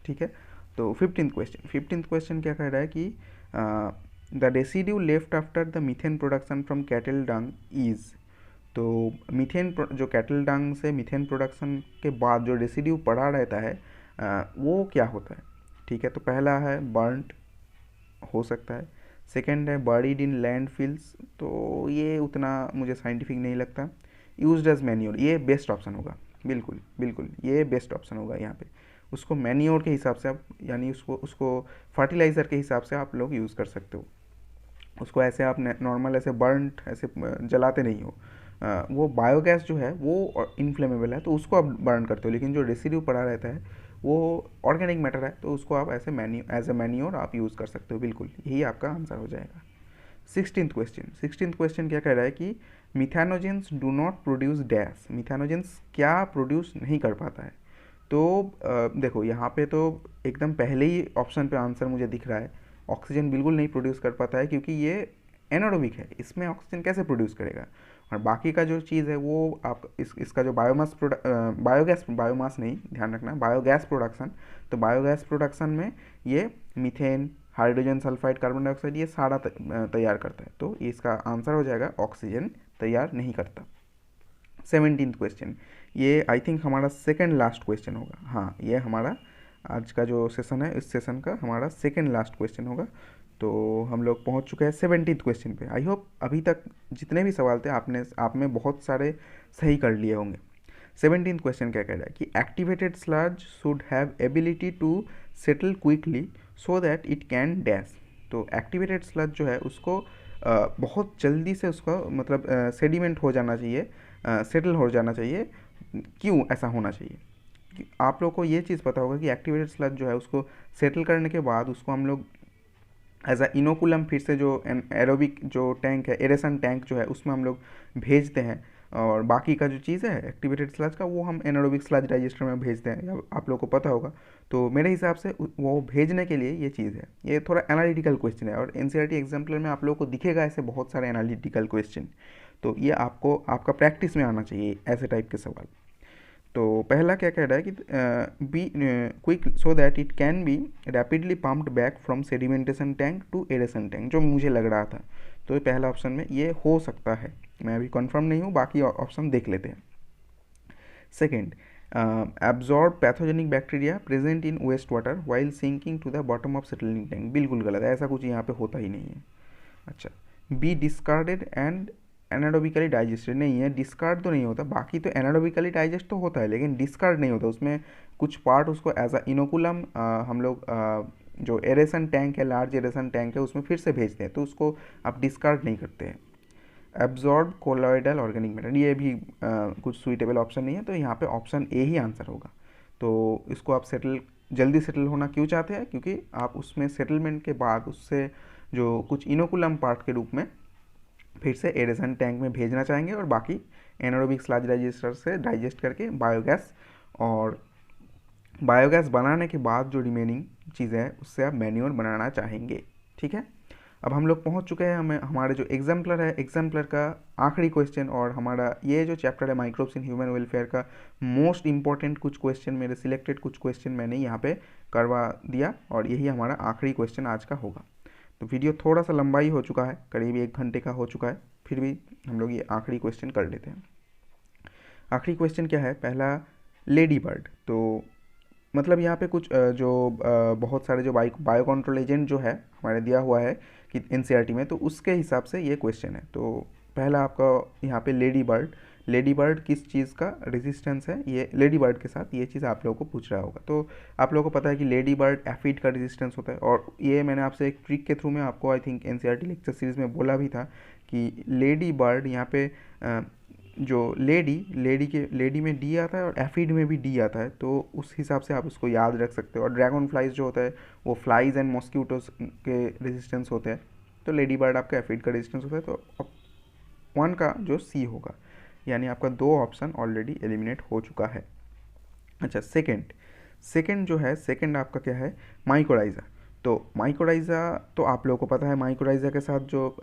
ठीक है, तो 15th question क्या कह रहा है कि the residue left after the methane production from cattle Dang is. तो methane जो कैटल डंग से मीथेन प्रोडक्शन के बाद जो रेसिड्यू पड़ा रहता है वो क्या होता है। ठीक है, तो पहला है बर्न्ट, हो सकता है। सेकेंड है बरीड इन लैंडफिल्स, तो ये उतना मुझे साइंटिफिक नहीं लगता। यूज्ड एज मैन्योर, ये बेस्ट ऑप्शन होगा, बिल्कुल बिल्कुल ये बेस्ट ऑप्शन होगा यहाँ पे। उसको मैन्योर के हिसाब से आप, यानी उसको फर्टिलाइज़र के हिसाब से आप लोग यूज़ कर सकते हो। उसको ऐसे आप नॉर्मल ऐसे बर्न्ट ऐसे जलाते नहीं हो। वो बायोगैस जो है वो इनफ्लेमेबल है, तो उसको आप बर्न करते हो, लेकिन जो रेसिड्यू पड़ा रहता है वो ऑर्गेनिक मैटर है, तो उसको आप ऐसे एज ए मैन्योर आप यूज़ कर सकते हो। बिल्कुल यही आपका आंसर हो जाएगा। 16th क्वेश्चन क्या कह रहा है कि methanogens do not produce dash, methanogens क्या प्रोड्यूस नहीं कर पाता है। तो देखो यहाँ पे तो एकदम पहले ही ऑप्शन पे आंसर मुझे दिख रहा है, ऑक्सीजन बिल्कुल नहीं प्रोड्यूस कर पाता है क्योंकि ये एनारोबिक है, इसमें ऑक्सीजन कैसे प्रोड्यूस करेगा। और बाकी का जो चीज़ है वो आप इसका जो बायोमास नहीं, ध्यान रखना, बायोगैस प्रोडक्शन, तो बायोगैस प्रोडक्शन में ये methane, hydrogen sulphide, carbon dioxide, ये सारा तैयार करता है। तो इसका आंसर हो जाएगा ऑक्सीजन तैयार नहीं करता। 17th क्वेश्चन, ये आई थिंक हमारा सेकेंड लास्ट क्वेश्चन होगा। हाँ, ये हमारा आज का जो सेशन है, इस सेशन का हमारा सेकेंड लास्ट क्वेश्चन होगा। तो हम लोग पहुंच चुके हैं 17th क्वेश्चन पे। आई होप अभी तक जितने भी सवाल थे आप में बहुत सारे सही कर लिए होंगे। 17th क्वेश्चन क्या कह रहा है कि activated sludge should have ability to settle quickly so that it can dash. तो एक्टिवेटेड स्लज जो है उसको बहुत जल्दी से उसका मतलब सेडिमेंट हो जाना चाहिए, सेटल हो जाना चाहिए। क्यों ऐसा होना चाहिए? आप लोग को ये चीज़ पता होगा कि एक्टिवेटेड स्लज जो है उसको सेटल करने के बाद उसको हम लोग एज अ इनोकुलम फिर से जो एरोबिक जो टैंक है, एरेसन टैंक जो है, उसमें हम लोग भेजते हैं। और बाकी का जो चीज़ है एक्टिवेटेड स्लज का, वो हम एनारोबिक स्लज डाइजेस्टर में भेजते हैं, आप लोग को पता होगा। तो मेरे हिसाब से वो भेजने के लिए ये चीज़ है। ये थोड़ा एनालिटिकल क्वेश्चन है और एनसीईआरटी एग्जाम्पलर में आप लोगों को दिखेगा ऐसे बहुत सारे एनालिटिकल क्वेश्चन। तो ये आपको आपका प्रैक्टिस में आना चाहिए ऐसे टाइप के सवाल। तो पहला क्या कह रहा है कि be quick so that it can be rapidly pumped back from sedimentation tank to aeration tank, जो मुझे लग रहा था। तो पहला ऑप्शन में ये हो सकता है, मैं अभी कंफर्म नहीं हूँ, बाकी ऑप्शन देख लेते हैं। Second, absorb pathogenic bacteria present in waste water while sinking to the bottom of settling tank, बिल्कुल गलत है, ऐसा कुछ यहाँ पे होता ही नहीं है। अच्छा, be discarded and anaerobically digested, नहीं है, डिस्कार्ड तो नहीं होता, बाकी तो एनारोबिकली डाइजेस्ट तो होता है लेकिन डिस्कार्ड नहीं होता, उसमें कुछ पार्ट उसको एज अ इनोकुलम हम लोग जो एरेसन टैंक है, लार्ज एरेसन टैंक है, उसमें फिर से भेजते हैं, तो उसको आप डिस्कार्ड नहीं करते हैं। एब्जॉर्ब कोलॉइडल ऑर्गेनिक मैटर, ये भी कुछ सुइटेबल ऑप्शन नहीं है, तो यहाँ पे ऑप्शन ए ही आंसर होगा। तो इसको आप जल्दी सेटल होना क्यों चाहते हैं? क्योंकि आप उसमें सेटलमेंट के बाद उससे जो कुछ इनोकुलम पार्ट के रूप में फिर से एरेसन टैंक में भेजना चाहेंगे और बाकी एनारोबिक स्लज डाइजेस्टर से डाइजेस्ट करके बायोगैस बनाने के बाद जो रिमेनिंग चीज़ें हैं उससे आप मैन्योर बनाना चाहेंगे। ठीक है, अब हम लोग पहुंच चुके हैं हमारे जो एग्जाम्पलर है, एग्जाम्पलर का आखिरी क्वेश्चन, और हमारा ये जो चैप्टर है माइक्रोब्स इन ह्यूमन वेलफेयर का मोस्ट इंपॉर्टेंट कुछ क्वेश्चन, मेरे सिलेक्टेड कुछ क्वेश्चन मैंने यहाँ पे करवा दिया और यही हमारा आखिरी क्वेश्चन आज का होगा। तो वीडियो थोड़ा सा लंबा ही हो चुका है, करीब 1 घंटे का हो चुका है, फिर भी हम लोग ये आखिरी क्वेश्चन कर लेते हैं। आखिरी क्वेश्चन क्या है? पहला, लेडी बर्ड। तो मतलब यहाँ पे कुछ बहुत सारे जो बायो कंट्रोल एजेंट जो है हमारे दिया हुआ है कि एनसीईआरटी में, तो उसके हिसाब से ये क्वेश्चन है। तो पहला आपका यहाँ पे लेडी बर्ड किस चीज़ का रेजिस्टेंस है, ये लेडी बर्ड के साथ ये चीज़ आप लोगों को पूछ रहा होगा। तो आप लोगों को पता है कि लेडी बर्ड एफिड का रेजिस्टेंस होता है, और ये मैंने आपसे एक ट्रिक के थ्रू में आपको I think NCERT lecture series में बोला भी था कि लेडी बर्ड यहाँ पे जो लेडी में डी आता है और एफिड में भी डी आता है, तो उस हिसाब से आप उसको याद रख सकते हो। और ड्रैगन फ्लाइज जो होता है वो फ्लाइज एंड मॉस्क्यूटोज के रेजिस्टेंस होते हैं, तो लेडी बर्ड आपका एफिड का रेजिस्टेंस होता है। तो 1 का जो सी होगा, यानी आपका 2 ऑप्शन ऑलरेडी एलिमिनेट हो चुका है। अच्छा, सेकेंड जो है, सेकेंड आपका क्या है? माइकोराइजा। तो माइकोराइजा तो आप लोगों को पता है, माइकोराइजा के साथ जो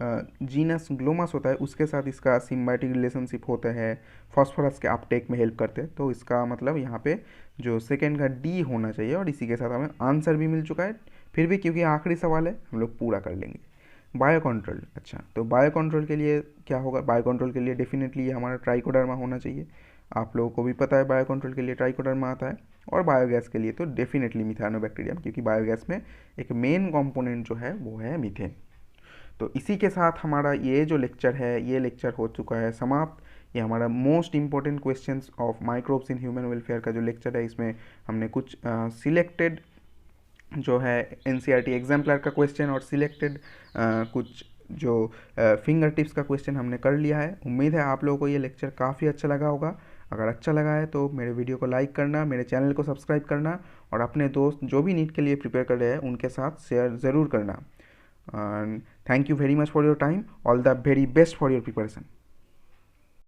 जीनस ग्लोमस होता है उसके साथ इसका सिम्बायोटिक रिलेशनशिप होता है, फॉस्फोरस के अपटेक में हेल्प करते हैं। तो इसका मतलब यहाँ पे जो सेकेंड का डी होना चाहिए, और इसी के साथ हमें आंसर भी मिल चुका है। फिर भी क्योंकि आखिरी सवाल है हम लोग पूरा कर लेंगे। बायो कंट्रोल, अच्छा, तो बायो कंट्रोल के लिए क्या होगा? बायो कंट्रोल के लिए डेफिनेटली ये हमारा ट्राइकोडर्मा होना चाहिए। आप लोगों को भी पता है बायो कंट्रोल के लिए ट्राइकोडर्मा आता है, और बायोगैस के लिए तो डेफिनेटली मिथानोबैक्टीरियम, क्योंकि बायोगैस में एक मेन कंपोनेंट जो है वो है मीथेन। तो इसी के साथ हमारा ये जो लेक्चर है, ये लेक्चर हो चुका है समाप्त। ये हमारा most important questions of microbes in human welfare का जो लेक्चर है, इसमें हमने कुछ सिलेक्टेड जो है एनसीईआरटी एग्जाम्पलर का क्वेश्चन और सिलेक्टेड कुछ जो फिंगर टिप्स का क्वेश्चन हमने कर लिया है। उम्मीद है आप लोगों को ये लेक्चर काफ़ी अच्छा लगा होगा। अगर अच्छा लगा है तो मेरे वीडियो को लाइक करना, मेरे चैनल को सब्सक्राइब करना और अपने दोस्त जो भी नीट के लिए प्रिपेयर कर रहे हैं उनके साथ शेयर ज़रूर करना। And thank you very much for your time. All the very best for your preparation.